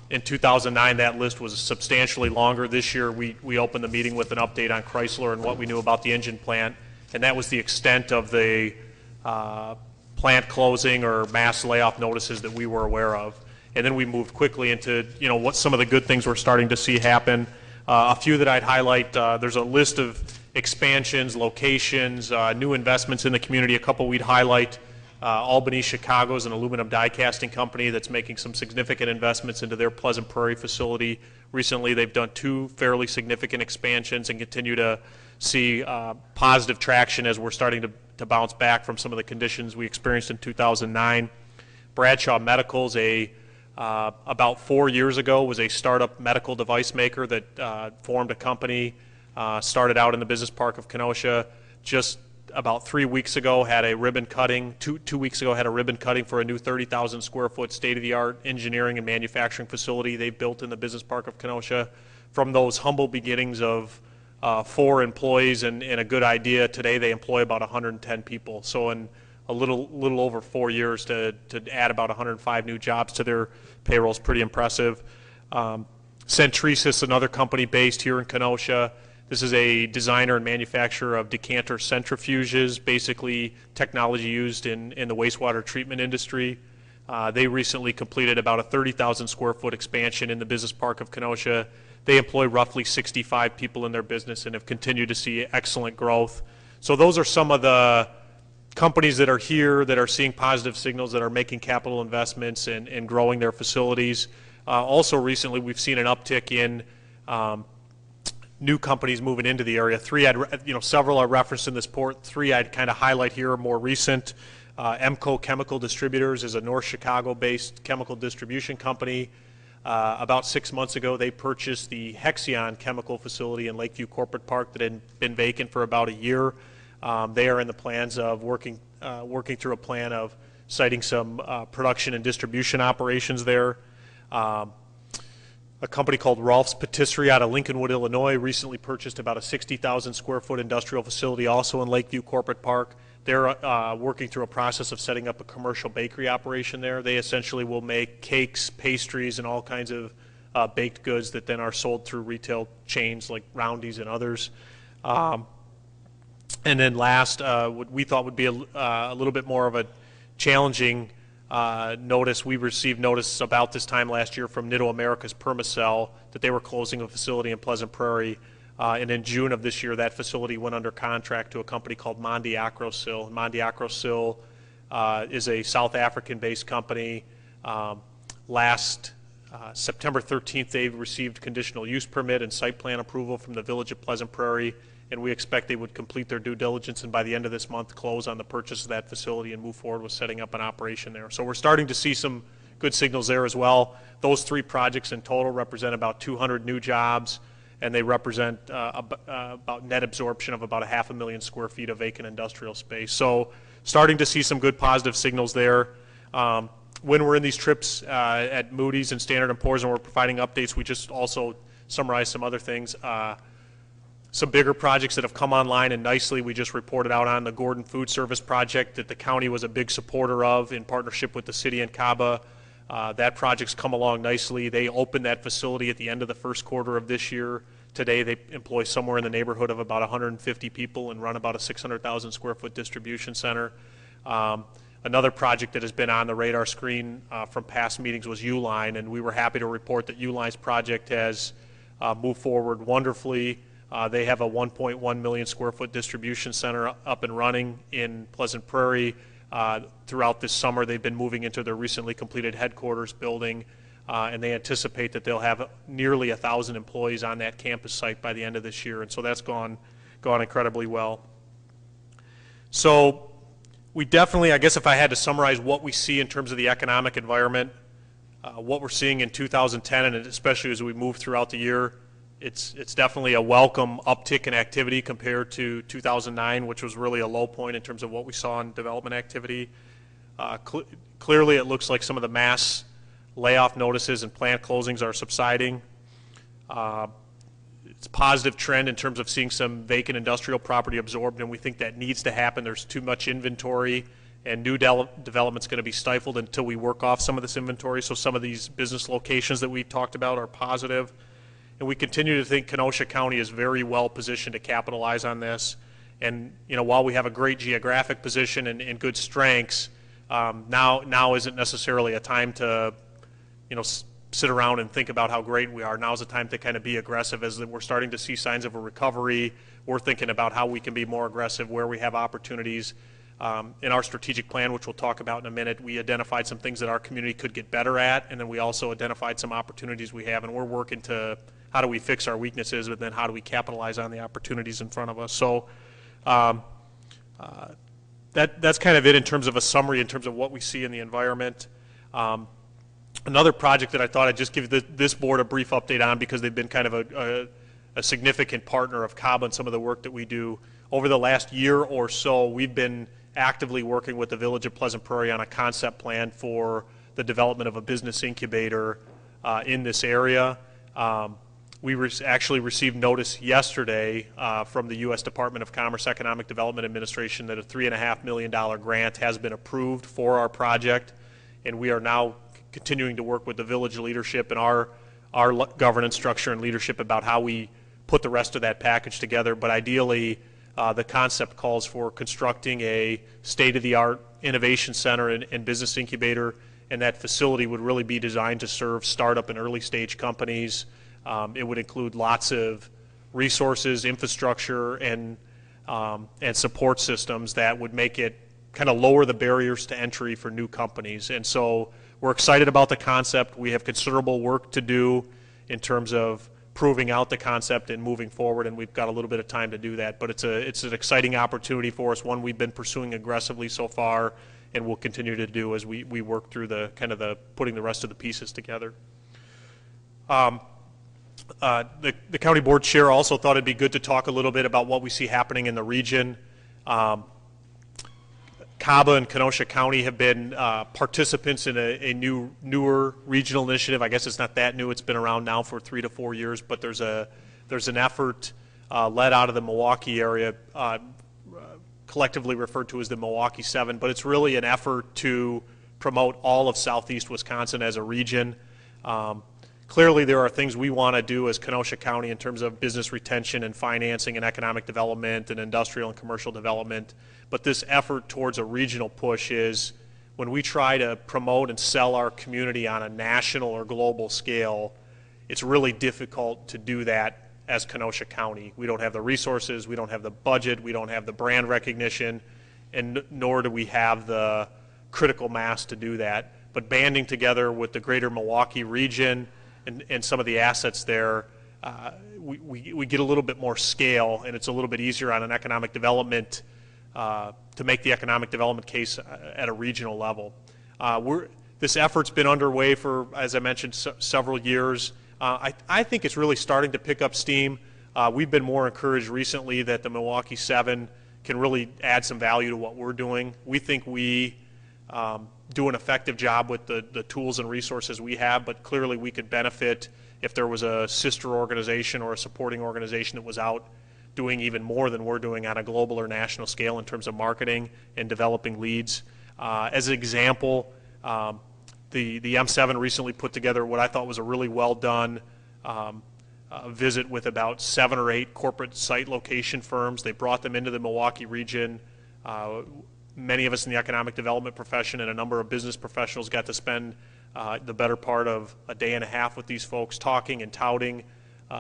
in 2009, that list was substantially longer. This year, we opened the meeting with an update on Chrysler and what we knew about the engine plant, and that was the extent of the plant closing or mass layoff notices that we were aware of. And then we moved quickly into what some of the good things we're starting to see happen. A few that I'd highlight, there's a list of expansions, locations, new investments in the community. A couple we'd highlight. Albany, Chicago is an aluminum die casting company that's making some significant investments into their Pleasant Prairie facility. Recently, they've done 2 fairly significant expansions and continue to see positive traction as we're starting to bounce back from some of the conditions we experienced in 2009. Bradshaw Medical's about 4 years ago was a startup medical device maker that formed a company, started out in the business park of Kenosha. Just about 3 weeks ago had a ribbon cutting, 2 weeks ago had a ribbon cutting for a new 30,000 square foot state-of-the-art engineering and manufacturing facility they built in the business park of Kenosha. From those humble beginnings of 4 employees and a good idea, today they employ about 110 people. So in a little over 4 years to add about 105 new jobs to their payroll is pretty impressive. Centresis, another company based here in Kenosha. This is a designer and manufacturer of decanter centrifuges, basically technology used in the wastewater treatment industry. They recently completed about a 30,000 square foot expansion in the business park of Kenosha. They employ roughly 65 people in their business and have continued to see excellent growth. So those are some of the companies that are here that are seeing positive signals, that are making capital investments and growing their facilities. Also recently we've seen an uptick in new companies moving into the area. Several are referenced in this report. 3 I'd kind of highlight here are more recent. Emco Chemical Distributors is a North Chicago-based chemical distribution company. About 6 months ago, they purchased the Hexion chemical facility in Lakeview Corporate Park that had been vacant for about a year. They are in the plans of working through a plan of citing some production and distribution operations there. A company called Rolf's Patisserie out of Lincolnwood, Illinois, recently purchased about a 60,000 square foot industrial facility also in Lakeview Corporate Park. They're working through a process of setting up a commercial bakery operation there. They essentially will make cakes, pastries, and all kinds of baked goods that then are sold through retail chains like Roundy's and others. And then last, what we thought would be a little bit more of a challenging notice. We received notice about this time last year from Nitto America's Permacell that they were closing a facility in Pleasant Prairie. And in June of this year, that facility went under contract to a company called Mondi Acrosil. Mondi Acrosil is a South African-based company. Last September 13th, they received conditional use permit and site plan approval from the Village of Pleasant Prairie, and we expect they would complete their due diligence and by the end of this month close on the purchase of that facility and move forward with setting up an operation there. So we're starting to see some good signals there as well. Those 3 projects in total represent about 200 new jobs, and they represent about net absorption of about 500,000 square feet of vacant industrial space. So starting to see some good positive signals there. When we're in these trips at Moody's and Standard & Poor's and we're providing updates, we just also summarize some other things. Some bigger projects that have come online and nicely. We just reported out on the Gordon Food Service project that the county was a big supporter of in partnership with the city and CABA. That project's come along nicely. They opened that facility at the end of the first quarter of this year. Today they employ somewhere in the neighborhood of about 150 people and run about a 600,000 square foot distribution center. Another project that has been on the radar screen from past meetings was Uline, and we were happy to report that Uline's project has moved forward wonderfully. They have a 1.1 million square foot distribution center up and running in Pleasant Prairie. Throughout this summer, they've been moving into their recently completed headquarters building, and they anticipate that they'll have nearly 1,000 employees on that campus site by the end of this year, and so that's gone incredibly well. So we definitely, I guess if I had to summarize what we see in terms of the economic environment, what we're seeing in 2010, and especially as we move throughout the year, it's definitely a welcome uptick in activity compared to 2009, which was really a low point in terms of what we saw in development activity. Clearly, it looks like some of the mass layoff notices and plant closings are subsiding. It's a positive trend in terms of seeing some vacant industrial property absorbed, and we think that needs to happen. There's too much inventory, and new development's going to be stifled until we work off some of this inventory. So some of these business locations that we talked about are positive. And we continue to think Kenosha County is very well positioned to capitalize on this. And while we have a great geographic position and good strengths, now isn't necessarily a time to sit around and think about how great we are. Now's the time to kind of be aggressive as we're starting to see signs of a recovery. We're thinking about how we can be more aggressive, where we have opportunities. In our strategic plan, which we'll talk about in a minute, we identified some things that our community could get better at, and then we also identified some opportunities we have, and we're working to how do we fix our weaknesses, but then how do we capitalize on the opportunities in front of us. So that's kind of it in terms of a summary in terms of what we see in the environment. Another project that I thought I'd just give this board a brief update on, because they've been kind of a significant partner of CABA and some of the work that we do. Over the last year or so, we've been actively working with the Village of Pleasant Prairie on a concept plan for the development of a business incubator in this area. We actually received notice yesterday from the U.S. Department of Commerce Economic Development Administration that a $3.5 million grant has been approved for our project, and we are now continuing to work with the village leadership and our governance structure and leadership about how we put the rest of that package together. But ideally, the concept calls for constructing a state-of-the-art innovation center and business incubator, and that facility would really be designed to serve startup and early-stage companies. It would include lots of resources, infrastructure, and support systems that would make it kind of lower the barriers to entry for new companies. And so we're excited about the concept. We have considerable work to do in terms of proving out the concept and moving forward, and we've got a little bit of time to do that. But it's an exciting opportunity for us, one we've been pursuing aggressively so far, and we'll continue to do as we work through the putting the rest of the pieces together. The county board chair also thought it'd be good to talk a little bit about what we see happening in the region. CABA and Kenosha County have been participants in a newer regional initiative. I guess it's not that new. It's been around now for 3 to 4 years, but there's an effort led out of the Milwaukee area collectively referred to as the Milwaukee 7, but it's really an effort to promote all of southeast Wisconsin as a region. Clearly, there are things we want to do as Kenosha County in terms of business retention and financing and economic development and industrial and commercial development, but this effort towards a regional push is when we try to promote and sell our community on a national or global scale, it's really difficult to do that as Kenosha County. We don't have the resources, we don't have the budget, we don't have the brand recognition, and nor do we have the critical mass to do that. But banding together with the greater Milwaukee region and some of the assets there, we get a little bit more scale, and it's a little bit easier on an economic development, to make the economic development case at a regional level. This effort's been underway for, as I mentioned, several years. I think it's really starting to pick up steam. We've been more encouraged recently that the Milwaukee 7 can really add some value to what we're doing. We think we do an effective job with the tools and resources we have, but clearly we could benefit if there was a sister organization or a supporting organization that was out doing even more than we're doing on a global or national scale in terms of marketing and developing leads. As an example, the M7 recently put together what I thought was a really well done visit with about 7 or 8 corporate site location firms. They brought them into the Milwaukee region. Many of us in the economic development profession and a number of business professionals got to spend the better part of a day and a half with these folks talking and touting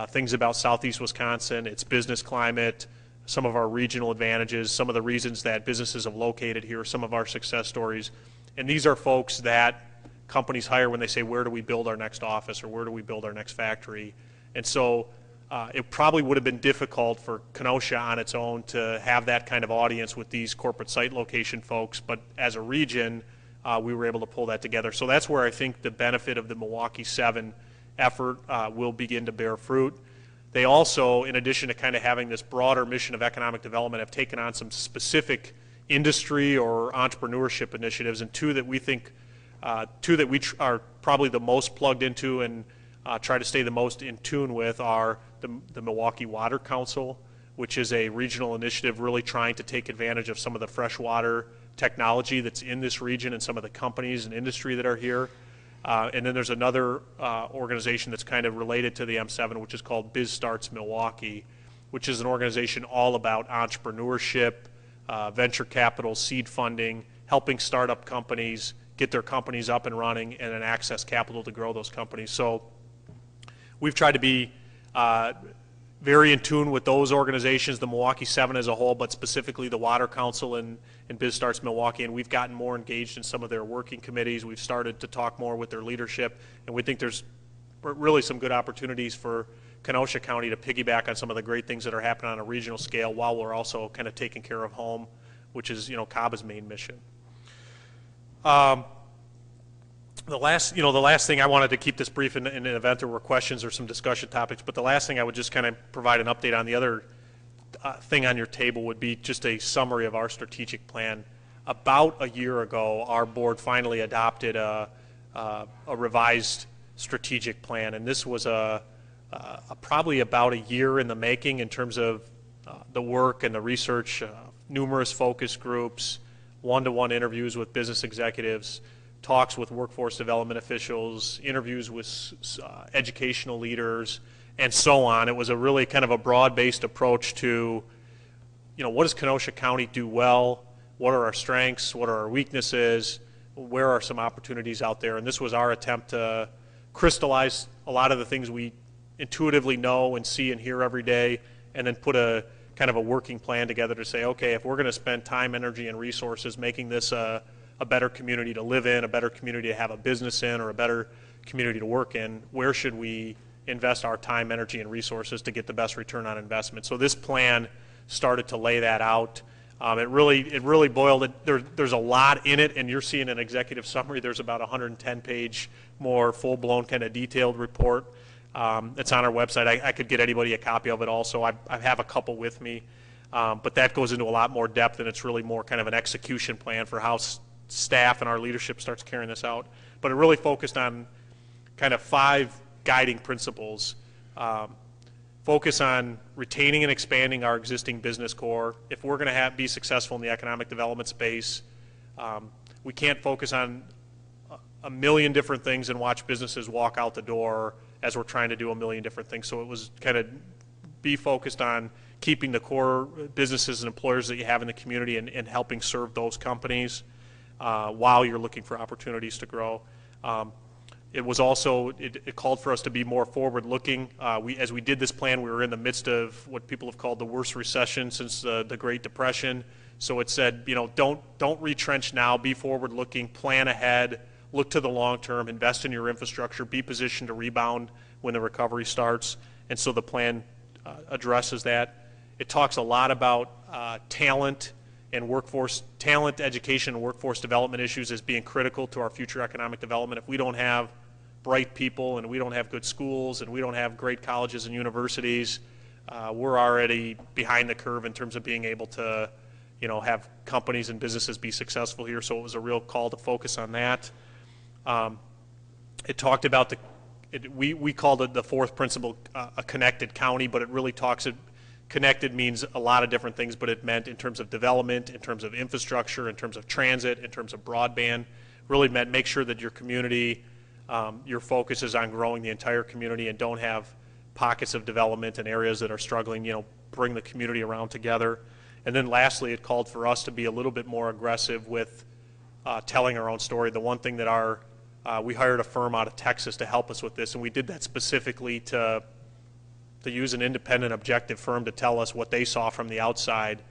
things about southeast Wisconsin, its business climate, some of our regional advantages, some of the reasons that businesses have located here, some of our success stories. And these are folks that companies hire when they say, where do we build our next office or where do we build our next factory? And so it probably would have been difficult for Kenosha on its own to have that kind of audience with these corporate site location folks, but as a region, we were able to pull that together. So that's where I think the benefit of the Milwaukee 7 effort will begin to bear fruit. They also, in addition to kind of having this broader mission of economic development, have taken on some specific industry or entrepreneurship initiatives, and two that we are probably the most plugged into and try to stay the most in tune with are the Milwaukee Water Council, which is a regional initiative really trying to take advantage of some of the freshwater technology that's in this region and some of the companies and industry that are here. And then there's another organization that's kind of related to the M7, which is called Biz Starts Milwaukee, which is an organization all about entrepreneurship, venture capital, seed funding, helping startup companies get their companies up and running and then access capital to grow those companies. So we've tried to be very in tune with those organizations, the Milwaukee 7 as a whole, but specifically the Water Council and Biz Starts Milwaukee, and we've gotten more engaged in some of their working committees. We've started to talk more with their leadership, and we think there's really some good opportunities for Kenosha County to piggyback on some of the great things that are happening on a regional scale while we're also kind of taking care of home, which is, CABA's main mission. The last thing, I wanted to keep this brief in an event there were questions or some discussion topics, but the last thing I would just kind of provide an update on, the other thing on your table would be just a summary of our strategic plan. About a year ago, our board finally adopted a revised strategic plan, and this was probably about a year in the making in terms of the work and the research, numerous focus groups, one-to-one interviews with business executives, talks with workforce development officials, interviews with educational leaders, and so on. It was a really kind of a broad-based approach to, what does Kenosha County do well? What are our strengths? What are our weaknesses? Where are some opportunities out there? And this was our attempt to crystallize a lot of the things we intuitively know and see and hear every day, and then put a kind of a working plan together to say, okay, if we're going to spend time, energy, and resources making this a better community to live in, a better community to have a business in, or a better community to work in, where should we invest our time, energy, and resources to get the best return on investment? So this plan started to lay that out. It really boiled it. There's a lot in it, and you're seeing an executive summary. There's about 110-page, more full-blown kind of detailed report. It's on our website. I could get anybody a copy of it also. I have a couple with me, but that goes into a lot more depth, and it's really more kind of an execution plan for how staff and our leadership starts carrying this out. But it really focused on kind of 5 guiding principles. focus on retaining and expanding our existing business core. If we're going to be successful in the economic development space, we can't focus on a million different things and watch businesses walk out the door as we're trying to do a million different things. So it was kind of be focused on keeping the core businesses and employers that you have in the community and helping serve those companies while you're looking for opportunities to grow. It was also, it called for us to be more forward-looking. As we did this plan, we were in the midst of what people have called the worst recession since the Great Depression. So it said, you know, don't retrench now, be forward-looking, plan ahead, look to the long term, invest in your infrastructure, be positioned to rebound when the recovery starts. And so the plan addresses that. It talks a lot about talent, education, and workforce development issues as being critical to our future economic development. If we don't have bright people and we don't have good schools and we don't have great colleges and universities, we're already behind the curve in terms of being able to, you know, have companies and businesses be successful here. So it was a real call to focus on that. It talked about we called it the fourth principle, a connected county, but it really talks. Connected means a lot of different things, but it meant in terms of development, in terms of infrastructure, in terms of transit, in terms of broadband. Really meant make sure that your community, your focus is on growing the entire community and don't have pockets of development in areas that are struggling. You know, bring the community around together. And then lastly, it called for us to be a little bit more aggressive with telling our own story. The one thing that we hired a firm out of Texas to help us with this, and we did that specifically to use an independent, objective firm to tell us what they saw from the outside.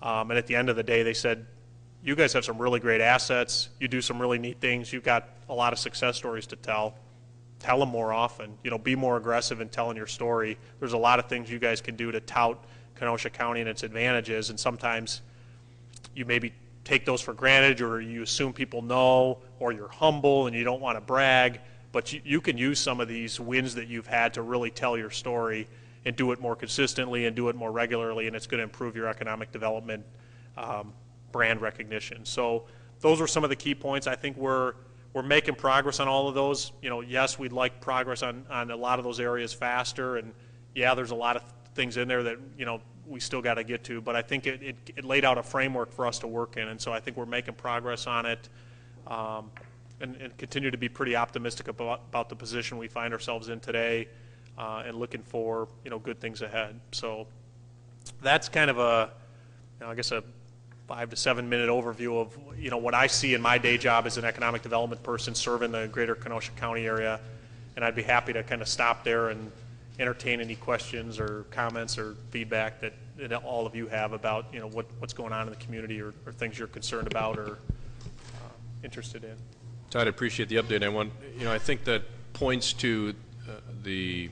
And at the end of the day, they said, you guys have some really great assets. You do some really neat things. You've got a lot of success stories to tell. Tell them more often. You know, be more aggressive in telling your story. There's a lot of things you guys can do to tout Kenosha County and its advantages, and sometimes you maybe take those for granted, or you assume people know, or you're humble and you don't want to brag. But you can use some of these wins that you've had to really tell your story and do it more consistently and do it more regularly, and it's going to improve your economic development brand recognition. So those are some of the key points. I think we're making progress on all of those. You know, yes, we'd like progress on a lot of those areas faster, and yeah, there's a lot of things in there that, you know, we still got to get to, but I think it laid out a framework for us to work in, and so I think we're making progress on it. And continue to be pretty optimistic about the position we find ourselves in today, and looking for, you know, good things ahead. So that's kind of a, you know, I guess a 5 to 7 minute overview of, you know, what I see in my day job as an economic development person serving the greater Kenosha County area. And I'd be happy to kind of stop there and entertain any questions or comments or feedback that all of you have about, you know, what's going on in the community, or things you're concerned about or interested in. Todd, I appreciate the update. I think that points to the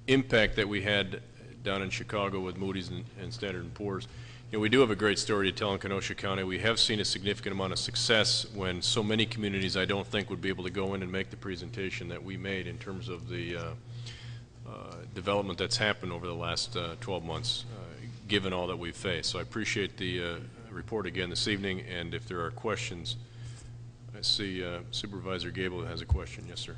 impact that we had down in Chicago with Moody's and Standard & Poor's. You know, we do have a great story to tell in Kenosha County. We have seen a significant amount of success when so many communities I don't think would be able to go in and make the presentation that we made in terms of the development that's happened over the last 12 months, given all that we've faced. So I appreciate the report again this evening, and if there are questions, I see Supervisor Gable has a question. Yes, sir.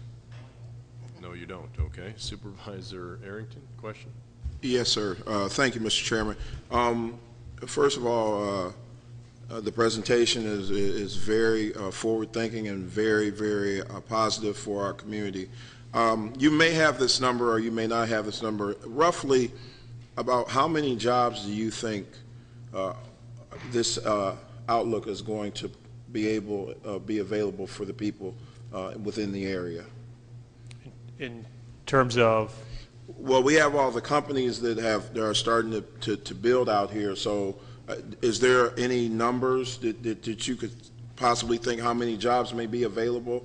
No, you don't. Okay. Supervisor Arrington, question? Yes, sir. Thank you, Mr. Chairman. First of all, the presentation is very forward-thinking and very, very positive for our community. You may have this number or you may not have this number. Roughly, about how many jobs do you think this outlook is going to be available for the people within the area? In terms of? Well, we have all the companies that are starting to build out here. So, is there any numbers that you could possibly think how many jobs may be available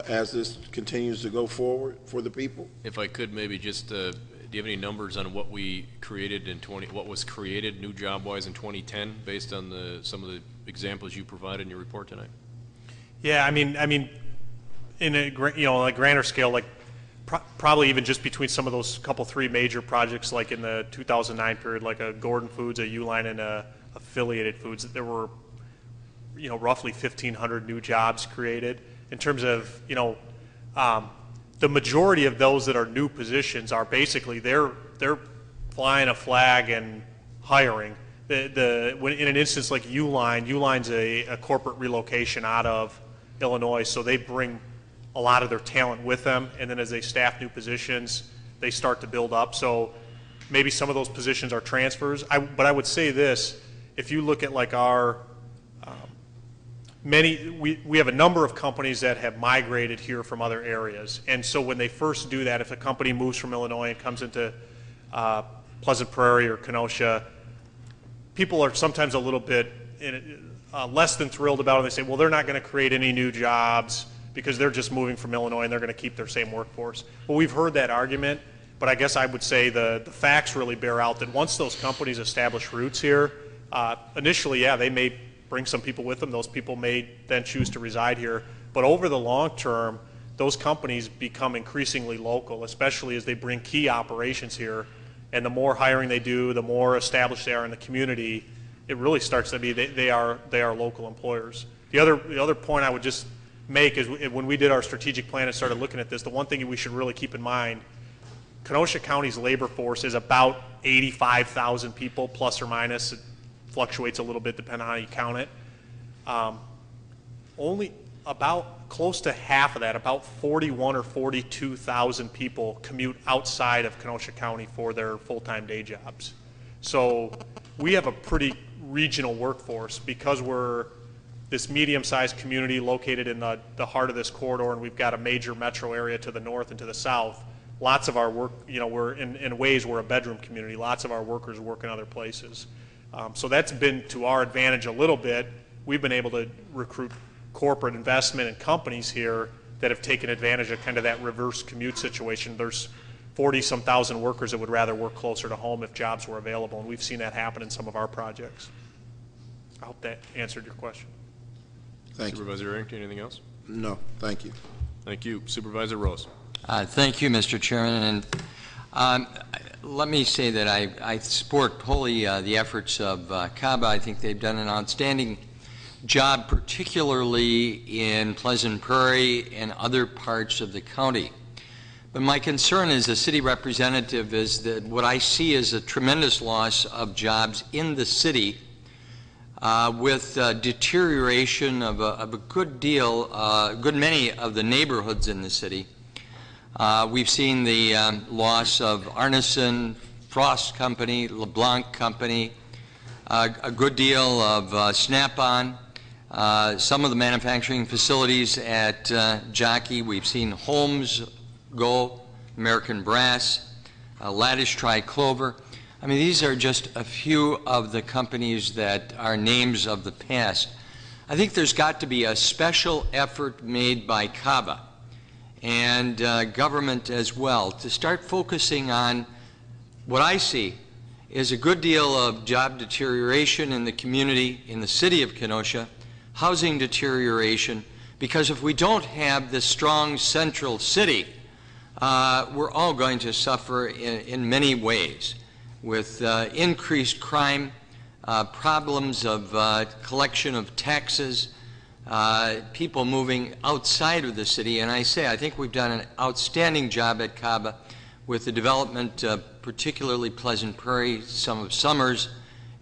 as this continues to go forward for the people? If I could, maybe just do you have any numbers on what we created what was created new job-wise in 2010, based on some of the examples you provided in your report tonight? Yeah, I mean, in a like grander scale, like probably even just between some of those three major projects, like in the 2009 period, like a Gordon Foods, a Uline, and a Affiliated Foods, there were, roughly 1,500 new jobs created. In terms of, the majority of those that are new positions are basically they're flying a flag and hiring. When in an instance like Uline's a corporate relocation out of Illinois, so they bring a lot of their talent with them, and then as they staff new positions, they start to build up. So maybe some of those positions are transfers. But I would say this, if you look at like our, we have a number of companies that have migrated here from other areas. And so when they first do that, if a company moves from Illinois and comes into Pleasant Prairie or Kenosha, people are sometimes a little bit less than thrilled about it. They say, well, they're not going to create any new jobs because they're just moving from Illinois and they're going to keep their same workforce. Well, we've heard that argument, but I guess I would say the facts really bear out that once those companies establish roots here, initially, yeah, they may bring some people with them. Those people may then choose to reside here. But over the long term, those companies become increasingly local, especially as they bring key operations here. And the more hiring they do, the more established they are in the community, it really starts to be they are local employers. The other point I would just make is when we did our strategic plan and started looking at this, the one thing we should really keep in mind, Kenosha County's labor force is about 85,000 people, plus or minus. It fluctuates a little bit depending on how you count it. Only about close to half of that, about 41 or 42,000 people commute outside of Kenosha County for their full-time day jobs. So we have a pretty regional workforce because we're this medium-sized community located in the heart of this corridor, and we've got a major metro area to the north and to the south. Lots of our work, we're in ways we're a bedroom community. Lots of our workers work in other places. So that's been to our advantage a little bit. We've been able to recruit corporate investment and companies here that have taken advantage of kind of that reverse commute situation. There's 40-some thousand workers that would rather work closer to home if jobs were available, and we've seen that happen in some of our projects. I hope that answered your question. Thank you. Supervisor Arrington, anything else? No, thank you. Thank you. Supervisor Rose. Thank you, Mr. Chairman. And let me say that I support wholly the efforts of CABA. I think they've done an outstanding job, particularly in Pleasant Prairie and other parts of the county. But my concern as a city representative is that what I see is a tremendous loss of jobs in the city with deterioration of a good many of the neighborhoods in the city. We've seen the loss of Arneson, Frost Company, LeBlanc Company, a good deal of Snap-on, some of the manufacturing facilities at Jockey. We've seen Holmes go, American Brass, Lattice Tri-Clover. I mean, these are just a few of the companies that are names of the past. I think there's got to be a special effort made by CABA and government as well to start focusing on what I see is a good deal of job deterioration in the community, in the city of Kenosha, housing deterioration, because if we don't have this strong central city, we're all going to suffer in many ways with increased crime, problems of collection of taxes, people moving outside of the city. And I think we've done an outstanding job at CABA with the development, particularly Pleasant Prairie, some of Summers,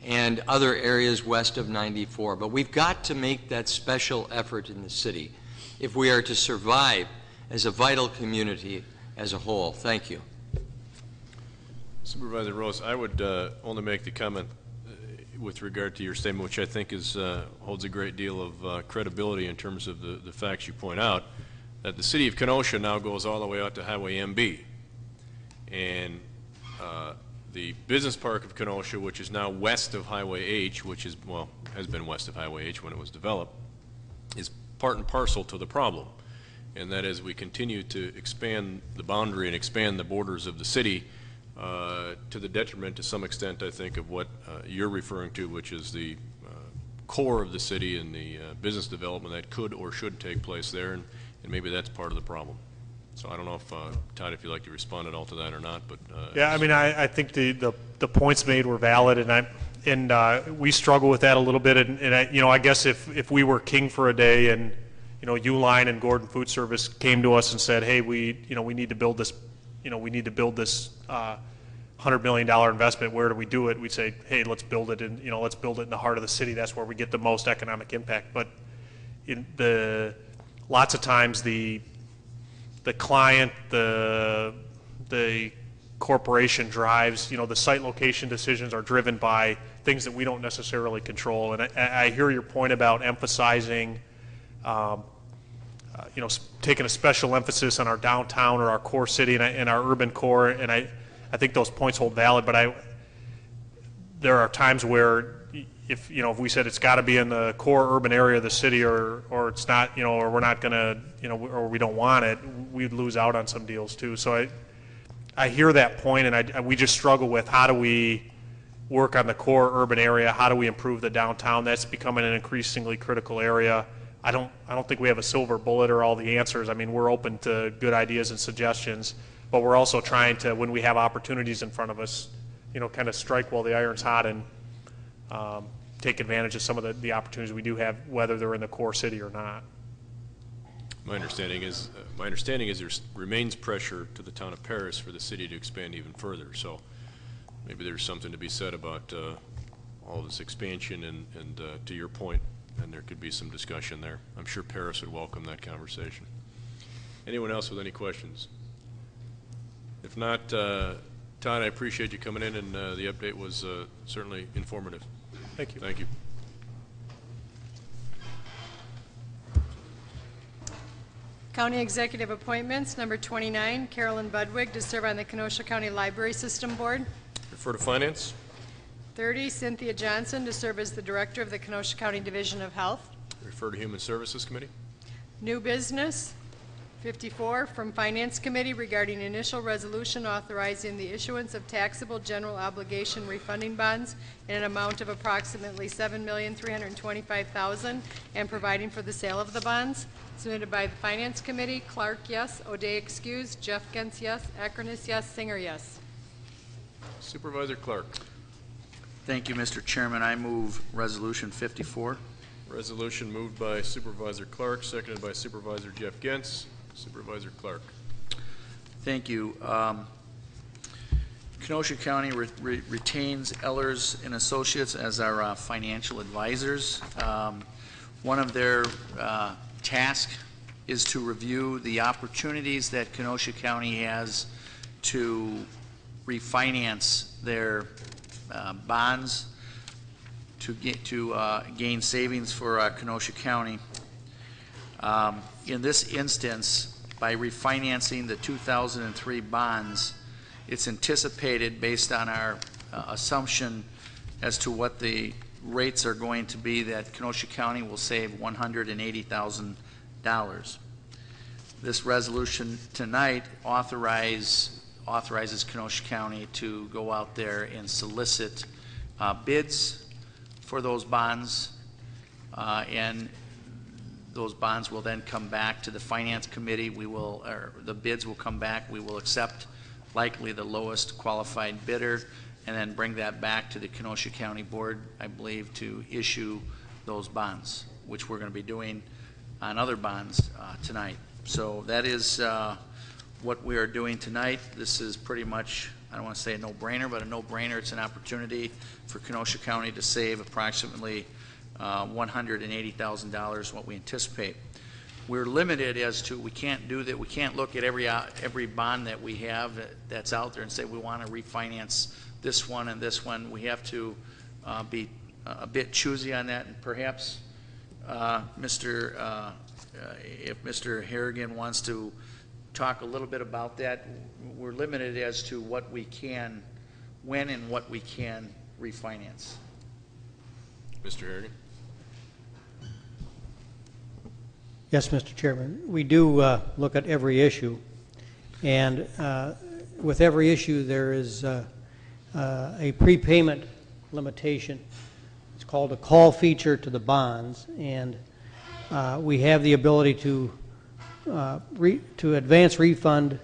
and other areas west of 94. But we've got to make that special effort in the city if we are to survive as a vital community as a whole. Thank you. Supervisor Rose, I would only make the comment with regard to your statement, which I think holds a great deal of credibility in terms of the facts you point out, that the city of Kenosha now goes all the way out to Highway MB. And the business park of Kenosha, which is now west of Highway H, which is, well, has been west of Highway H when it was developed, is part and parcel to the problem. And that as we continue to expand the boundary and expand the borders of the city, to the detriment to some extent, I think, of what you're referring to, which is the core of the city and the business development that could or should take place there, and maybe that's part of the problem. So I don't know if, Todd, if you'd like to respond at all to that or not, but... yeah, I mean, I think the points made were valid, and we struggle with that a little bit, and I guess if we were king for a day and, Uline and Gordon Food Service came to us and said, hey, we need to build this, $100 million investment, where do we do it? We'd say, hey, let's build it in, let's build it in the heart of the city. That's where we get the most economic impact. But lots of times the client, the corporation drives, the site location decisions are driven by things that we don't necessarily control. And I hear your point about emphasizing, taking a special emphasis on our downtown or our core city and our urban core, and I think those points hold valid, but there are times where if we said it's got to be in the core urban area of the city or it's not, or we're not going to, or we don't want it, we'd lose out on some deals too. So I hear that point, and we just struggle with how do we work on the core urban area, how do we improve the downtown. That's becoming an increasingly critical area. I don't think we have a silver bullet or all the answers. I mean, we're open to good ideas and suggestions, but we're also trying to, when we have opportunities in front of us, kind of strike while the iron's hot and take advantage of some of the opportunities we do have, whether they're in the core city or not. My understanding is there remains pressure to the town of Paris for the city to expand even further. So maybe there's something to be said about all this expansion, and to your point, and there could be some discussion there. I'm sure Paris would welcome that conversation. Anyone else with any questions? If not, Todd, I appreciate you coming in, and the update was certainly informative. Thank you. Thank you. County Executive Appointments, number 29, Carolyn Budwig to serve on the Kenosha County Library System Board. Refer to Finance. 30, Cynthia Johnson to serve as the Director of the Kenosha County Division of Health. Refer to Human Services Committee. New Business, 54, from Finance Committee regarding initial resolution authorizing the issuance of taxable general obligation refunding bonds in an amount of approximately $7,325,000 and providing for the sale of the bonds. Submitted by the Finance Committee. Clark, yes. O'Day excused. Jeff Gens, yes. Akernis, yes. Singer, yes. Supervisor Clark. Thank you, Mr. Chairman. I move Resolution 54. Resolution moved by Supervisor Clark, seconded by Supervisor Jeff Gens. Supervisor Clark. Thank you. Kenosha County retains Ellers and Associates as our financial advisors. One of their tasks is to review the opportunities that Kenosha County has to refinance their bonds to gain savings for Kenosha County. In this instance, by refinancing the 2003 bonds, it's anticipated based on our assumption as to what the rates are going to be that Kenosha County will save $180,000. This resolution tonight authorizes Kenosha County to go out there and solicit bids for those bonds, and those bonds will then come back to the Finance Committee. The bids will come back. We will accept likely the lowest qualified bidder, and then bring that back to the Kenosha County Board, I believe, to issue those bonds, which we're going to be doing on other bonds tonight. So that is what we are doing tonight. This is pretty much, I don't want to say a no-brainer, but a no-brainer. It's an opportunity for Kenosha County to save approximately $180,000, what we anticipate. We're limited as to, we can't do that. We can't look at every bond that we have that's out there and say we want to refinance this one and this one. We have to be a bit choosy on that, and perhaps if Mr. Harrigan wants to talk a little bit about that. We're limited as to what we can, when and what we can refinance. Mr. Harrigan. Yes, Mr. Chairman. We do look at every issue, and with every issue there is a prepayment limitation. It's called a call feature to the bonds, and we have the ability to advance refund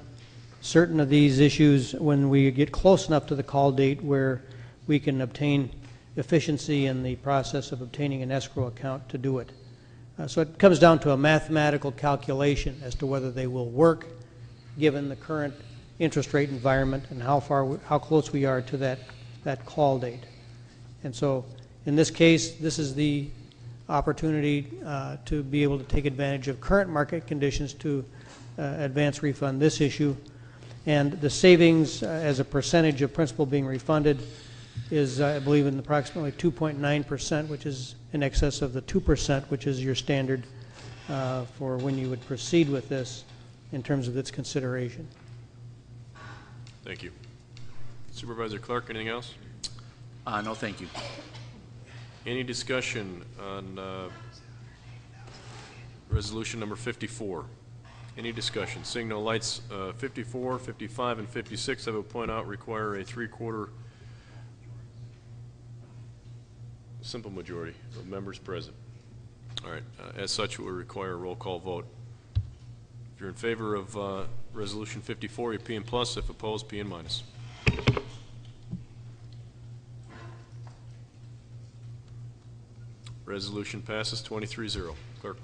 certain of these issues when we get close enough to the call date where we can obtain efficiency in the process of obtaining an escrow account to do it. So it comes down to a mathematical calculation as to whether they will work given the current interest rate environment and how close we are to that call date. And so in this case, this is the opportunity to be able to take advantage of current market conditions to advance refund this issue. And the savings as a percentage of principal being refunded is, I believe, in approximately 2.9%, which is in excess of the 2%, which is your standard for when you would proceed with this in terms of its consideration. Thank you. Supervisor Clark, anything else? No, thank you. Any discussion on resolution number 54? Any discussion? Seeing no lights, 54, 55, and 56, I will point out, require a 3/4 simple majority of members present. All right. As such, it will require a roll call vote. If you're in favor of resolution 54, you P and plus. If opposed, P and minus. Resolution passes 23-0. Clerk.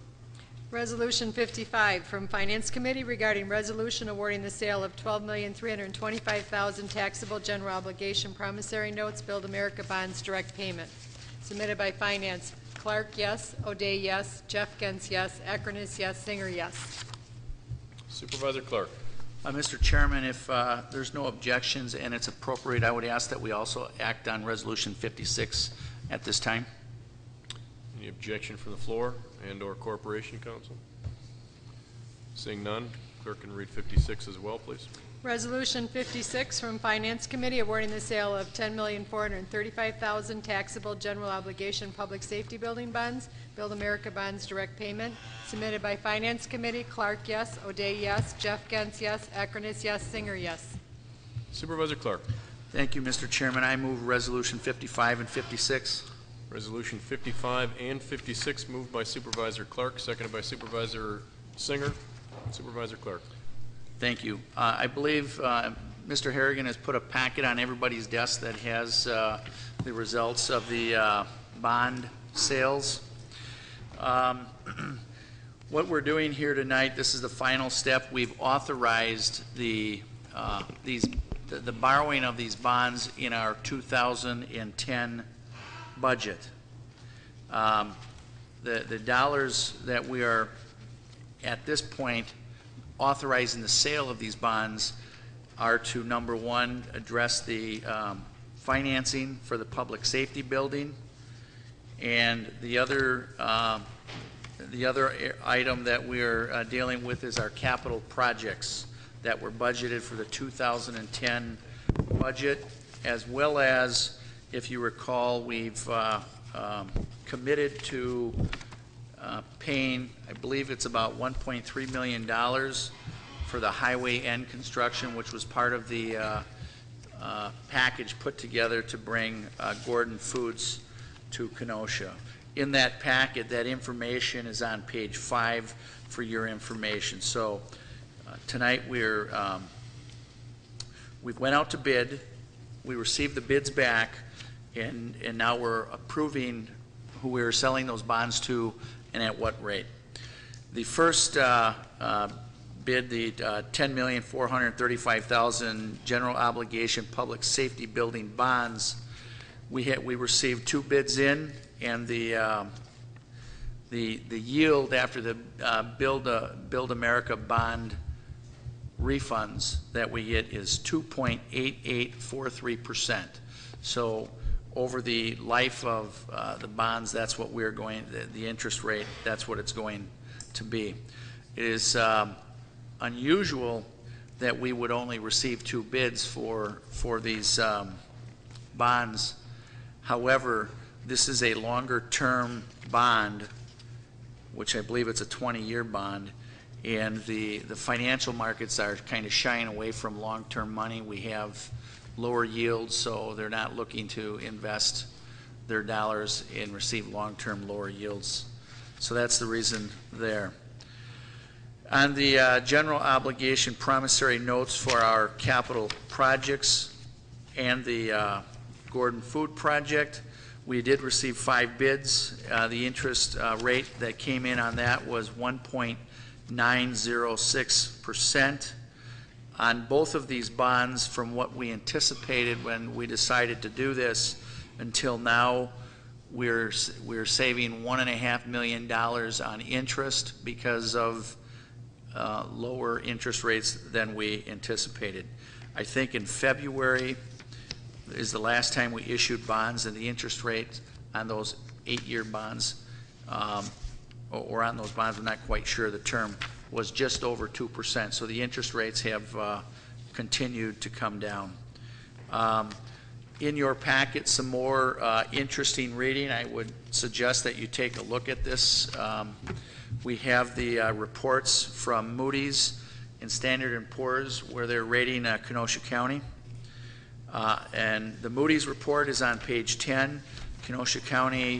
Resolution 55 from Finance Committee regarding resolution awarding the sale of $12,325,000 taxable general obligation promissory notes, Build America bonds, direct payment. Submitted by Finance. Clark, yes. O'Day, yes. Jeffgens, yes. Akernis, yes. Singer, yes. Supervisor Clark. Mr. Chairman, if there's no objections and it's appropriate, I would ask that we also act on resolution 56 at this time. Any objection from the floor and or Corporation Council? Seeing none, clerk can read 56 as well, please. Resolution 56 from Finance Committee awarding the sale of $10,435,000 taxable general obligation public safety building bonds, Build America bonds, direct payment. Submitted by Finance Committee. Clark, yes. O'Day, yes. Jeffgens, yes. Akernis, yes. Singer, yes. Supervisor Clark. Thank you, Mr. Chairman. I move resolution 55 and 56. Resolution 55 and 56 moved by Supervisor Clark, seconded by Supervisor Singer. Supervisor Clark. Thank you. I believe Mr. Harrigan has put a packet on everybody's desk that has the results of the bond sales. What we're doing here tonight, this is the final step. We've authorized the borrowing of these bonds in our 2010 budget. The dollars that we are at this point authorizing the sale of these bonds are to, number one, address the financing for the public safety building, and the other item that we're dealing with is our capital projects that were budgeted for the 2010 budget, as well as, if you recall, we've committed to paying, I believe it's about $1.3 million for the highway end construction, which was part of the package put together to bring Gordon Foods to Kenosha. In that packet, that information is on page 5 for your information. So tonight we went out to bid, we received the bids back, and now we're approving who we're selling those bonds to and at what rate. The first bid, the $10,435,000 general obligation public safety building bonds, we received 2 bids in, and the yield after the Build America bond refunds that we get is 2.8843%. So over the life of the bonds, that's what we're going, the interest rate, that's what it's going to be. It is unusual that we would only receive 2 bids for these bonds. However, this is a longer term bond, which I believe it's a 20-year bond, and the financial markets are kind of shying away from long-term money. We have lower yields, so they're not looking to invest their dollars and receive long-term lower yields. So that's the reason there. On the general obligation promissory notes for our capital projects and the Gordon Food project, we did receive 5 bids. The interest rate that came in on that was 1.906%. On both of these bonds, from what we anticipated when we decided to do this until now, we're saving $1.5 million on interest because of lower interest rates than we anticipated. I think in February is the last time we issued bonds, and the interest rate on those 8-year bonds, or on those bonds, we're not quite sure the term, was just over 2%. So the interest rates have continued to come down. In your packet, some more interesting reading. I would suggest that you take a look at this. We have the reports from Moody's and Standard & Poor's where they're rating Kenosha County. And the Moody's report is on page 10. Kenosha County,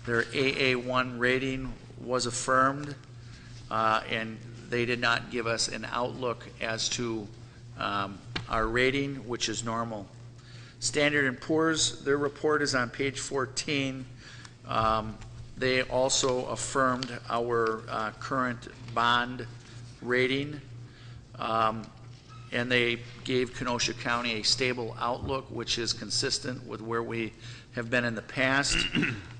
their AA1 rating was affirmed, and they did not give us an outlook as to our rating, which is normal. Standard & Poor's, their report is on page 14. They also affirmed our current bond rating, and they gave Kenosha County a stable outlook, which is consistent with where we have been in the past.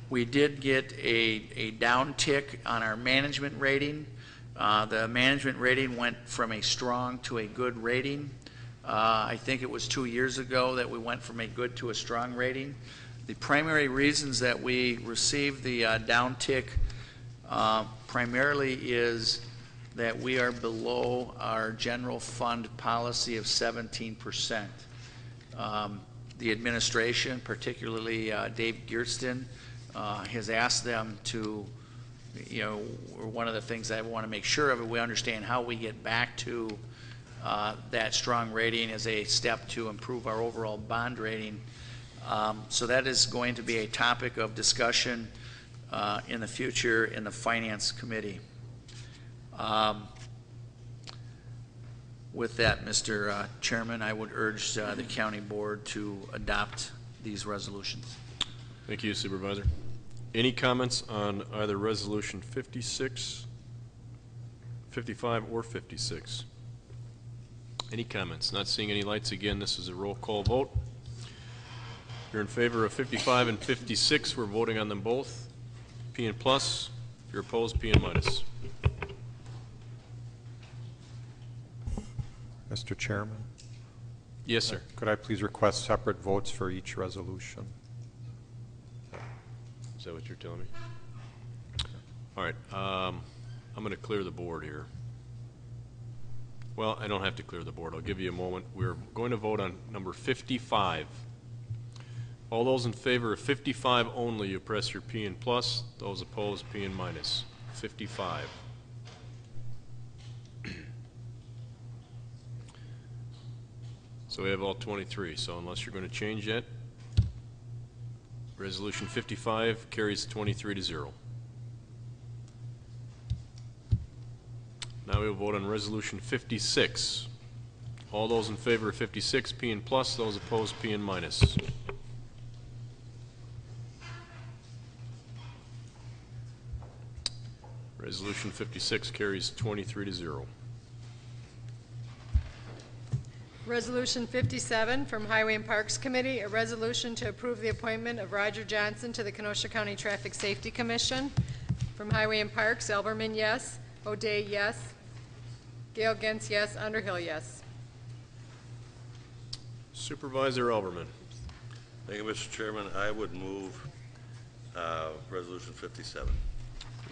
We did get a downtick on our management rating. The management rating went from a strong to a good rating. I think it was 2 years ago that we went from a good to a strong rating. The primary reasons that we received the downtick primarily is that we are below our general fund policy of 17%. The administration, particularly Dave Geertsen, has asked them to, one of the things I want to make sure of, we understand how we get back to that strong rating as a step to improve our overall bond rating. So that is going to be a topic of discussion in the future in the Finance Committee. With that, Mr. Chairman, I would urge the County Board to adopt these resolutions. Thank you, Supervisor. Any comments on either Resolution 56, 55, or 56? Any comments? Not seeing any lights again. This is a roll call vote. If you're in favor of 55 and 56, we're voting on them both. P and plus. If you're opposed, P and minus. Mr. Chairman? Yes, sir. Could I please request separate votes for each resolution? Is that what you're telling me? All right. I'm going to clear the board here. Well, I don't have to clear the board. I'll give you a moment. We're going to vote on number 55. All those in favor of 55 only, you press your P and plus. Those opposed, P and minus. 55. So we have all 23. So unless you're going to change that, Resolution 55 carries 23-0. Now we will vote on Resolution 56. All those in favor of 56, P and plus. Those opposed, P and minus. Resolution 56 carries 23-0. Resolution 57 from Highway and Parks Committee, a resolution to approve the appointment of Roger Johnson to the Kenosha County Traffic Safety Commission. From Highway and Parks, Elberman, yes. O'Day, yes. Gale Gentz, yes. Underhill, yes. Supervisor Elberman. Thank you, Mr. Chairman. I would move Resolution 57.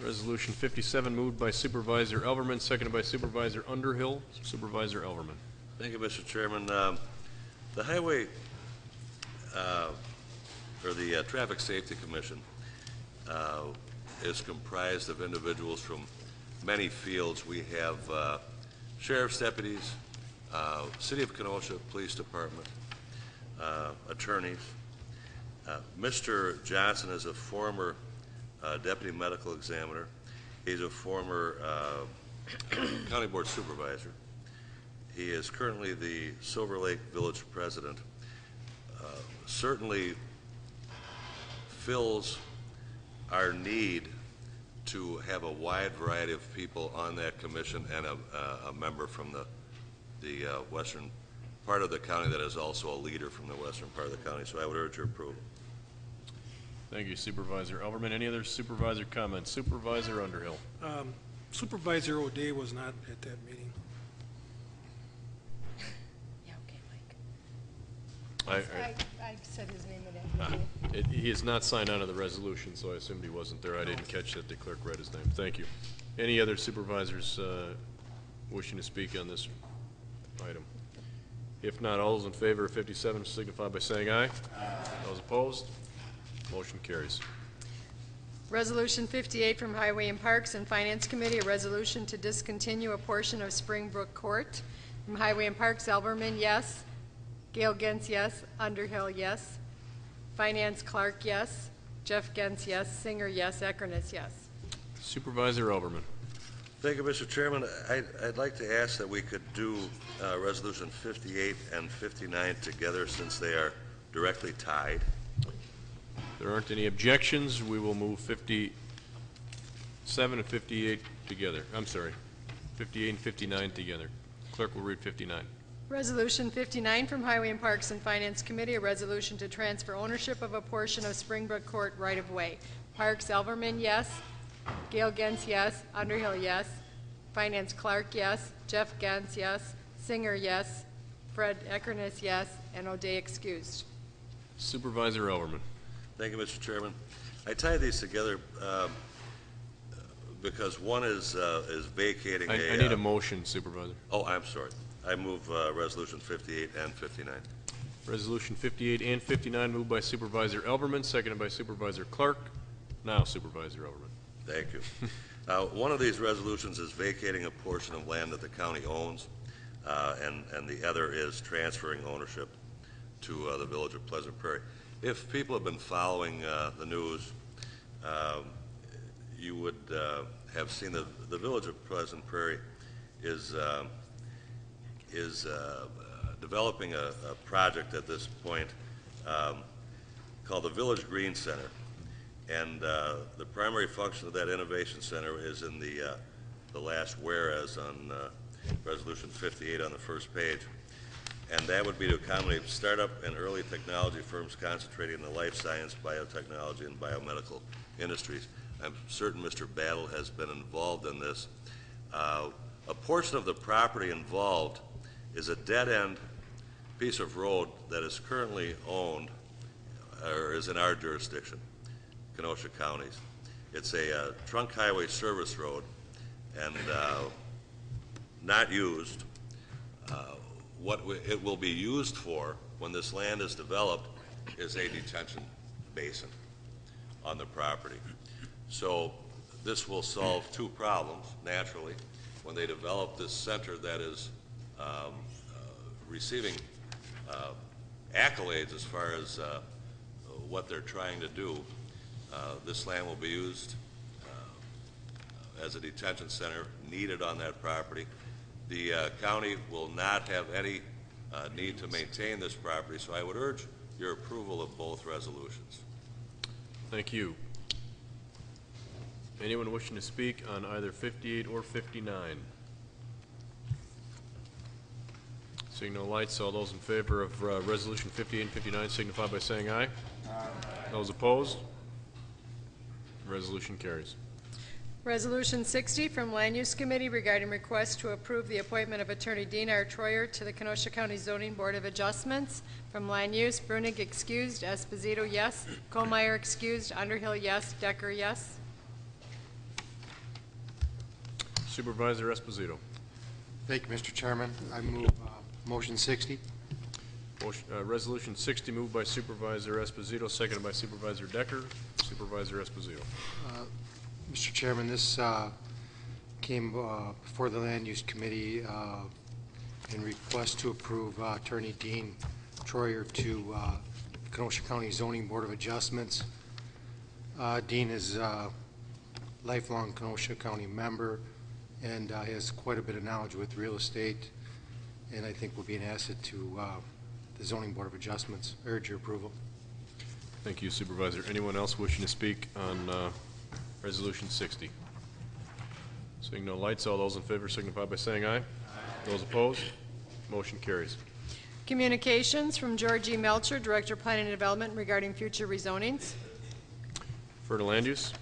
Resolution 57 moved by Supervisor Elberman, seconded by Supervisor Underhill. Supervisor Elberman. Thank you, Mr. Chairman. The Highway, or the Traffic Safety Commission is comprised of individuals from many fields. We have sheriff's deputies, City of Kenosha Police Department, attorneys. Mr. Johnson is a former deputy medical examiner. He's a former county board supervisor. He is currently the Silver Lake Village president. Certainly fills our need to have a wide variety of people on that commission and a member from the the western part of the county that is also a leader from the western part of the county. So I would urge your approval. Thank you, Supervisor Elverman. Any other supervisor comments? Supervisor Underhill. Supervisor O'Day was not at that meeting. Yeah, okay, Mike. I said his name at that meeting. He is not signed on to the resolution, so I assumed he wasn't there. I didn't catch that the clerk read his name. Thank you. Any other supervisors wishing to speak on this item? If not, all those in favor of 57 signify by saying aye. Those opposed? Motion carries. Resolution 58 from Highway and Parks and Finance Committee, a resolution to discontinue a portion of Springbrook Court. From Highway and Parks, Elberman, yes. Gail Gens, yes. Underhill, yes. Finance, Clark, yes. Jeff Gens, yes. Singer, yes. Eckerness, yes. Supervisor Elberman. Thank you, Mr. Chairman. I'd like to ask that we could do Resolution 58 and 59 together since they are directly tied. There aren't any objections. We will move 57 and 58 together. I'm sorry, 58 and 59 together. Clerk will read 59. Resolution 59 from Highway and Parks and Finance Committee, a resolution to transfer ownership of a portion of Springbrook Court right-of-way. Parks, Elverman, yes. Gail Gens, yes. Underhill, yes. Finance, Clark, yes. Jeff Gens, yes. Singer, yes. Fred Eckerness, yes. And O'Day excused. Supervisor Elverman. Thank you, Mr. Chairman. I tie these together because one is vacating I need a motion, Supervisor. Oh, I'm sorry. I move Resolution 58 and 59. Resolution 58 and 59 moved by Supervisor Elverman, seconded by Supervisor Clark. Now Supervisor Elverman. Thank you. One of these resolutions is vacating a portion of land that the county owns, and the other is transferring ownership to the village of Pleasant Prairie. If people have been following the news, you would have seen that the village of Pleasant Prairie is developing a project at this point called the Village Green Center. And the primary function of that innovation center is in the last whereas on Resolution 58 on the first page. And that would be to accommodate startup and early technology firms concentrating in the life science, biotechnology, and biomedical industries. I'm certain Mr. Battle has been involved in this. A portion of the property involved is a dead-end piece of road that is currently owned or is in our jurisdiction, Kenosha counties. It's a trunk highway service road and not used. What it will be used for when this land is developed is a detention basin on the property. So this will solve two problems, naturally. When they develop this center that is receiving accolades as far as what they're trying to do, this land will be used as a detention center needed on that property. The county will not have any need to maintain this property, so I would urge your approval of both resolutions. Thank you. Anyone wishing to speak on either 58 or 59? Seeing no lights, all those in favor of Resolution 58 and 59 signify by saying aye. Aye. Those opposed? Resolution carries. Resolution 60 from Land Use Committee regarding request to approve the appointment of Attorney Dean R. Troyer to the Kenosha County Zoning Board of Adjustments. From Land Use, Brunig excused, Esposito yes, Kohlmeyer excused, Underhill yes, Decker yes. Supervisor Esposito. Thank you, Mr. Chairman. I move motion 60. Motion, Resolution 60 moved by Supervisor Esposito, seconded by Supervisor Decker. Supervisor Esposito. Mr. Chairman, this came before the Land Use Committee in request to approve Attorney Dean Troyer to Kenosha County Zoning Board of Adjustments. Dean is a lifelong Kenosha County member and has quite a bit of knowledge with real estate, and I think will be an asset to the Zoning Board of Adjustments. Urge your approval. Thank you, Supervisor. Anyone else wishing to speak on Resolution 60? Seeing no lights, all those in favor signify by saying aye. Aye. Those opposed? Motion carries. Communications from George E. Melcher, Director of Planning and Development, regarding future rezonings. Refer to land use.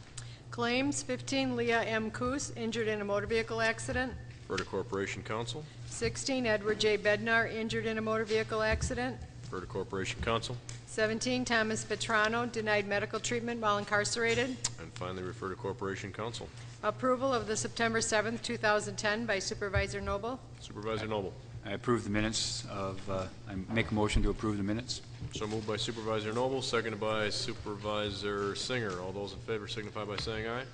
Claims, 15, Leah M. Coos, injured in a motor vehicle accident. Refer to Corporation Council. 16, Edward J. Bednar, injured in a motor vehicle accident. Refer to Corporation Council. 17, Thomas Vetrano, denied medical treatment while incarcerated. And finally, refer to Corporation Council. Approval of the September 7th, 2010 by Supervisor Noble. Supervisor Noble. I approve the minutes of, I make a motion to approve the minutes. So moved by Supervisor Noble, seconded by Supervisor Singer. All those in favor signify by saying aye.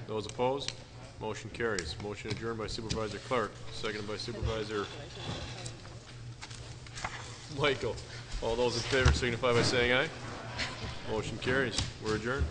Those opposed, motion carries. Motion adjourned by Supervisor Clark, seconded by Supervisor Michael. All those in favor signify by saying aye. Motion carries. We're adjourned.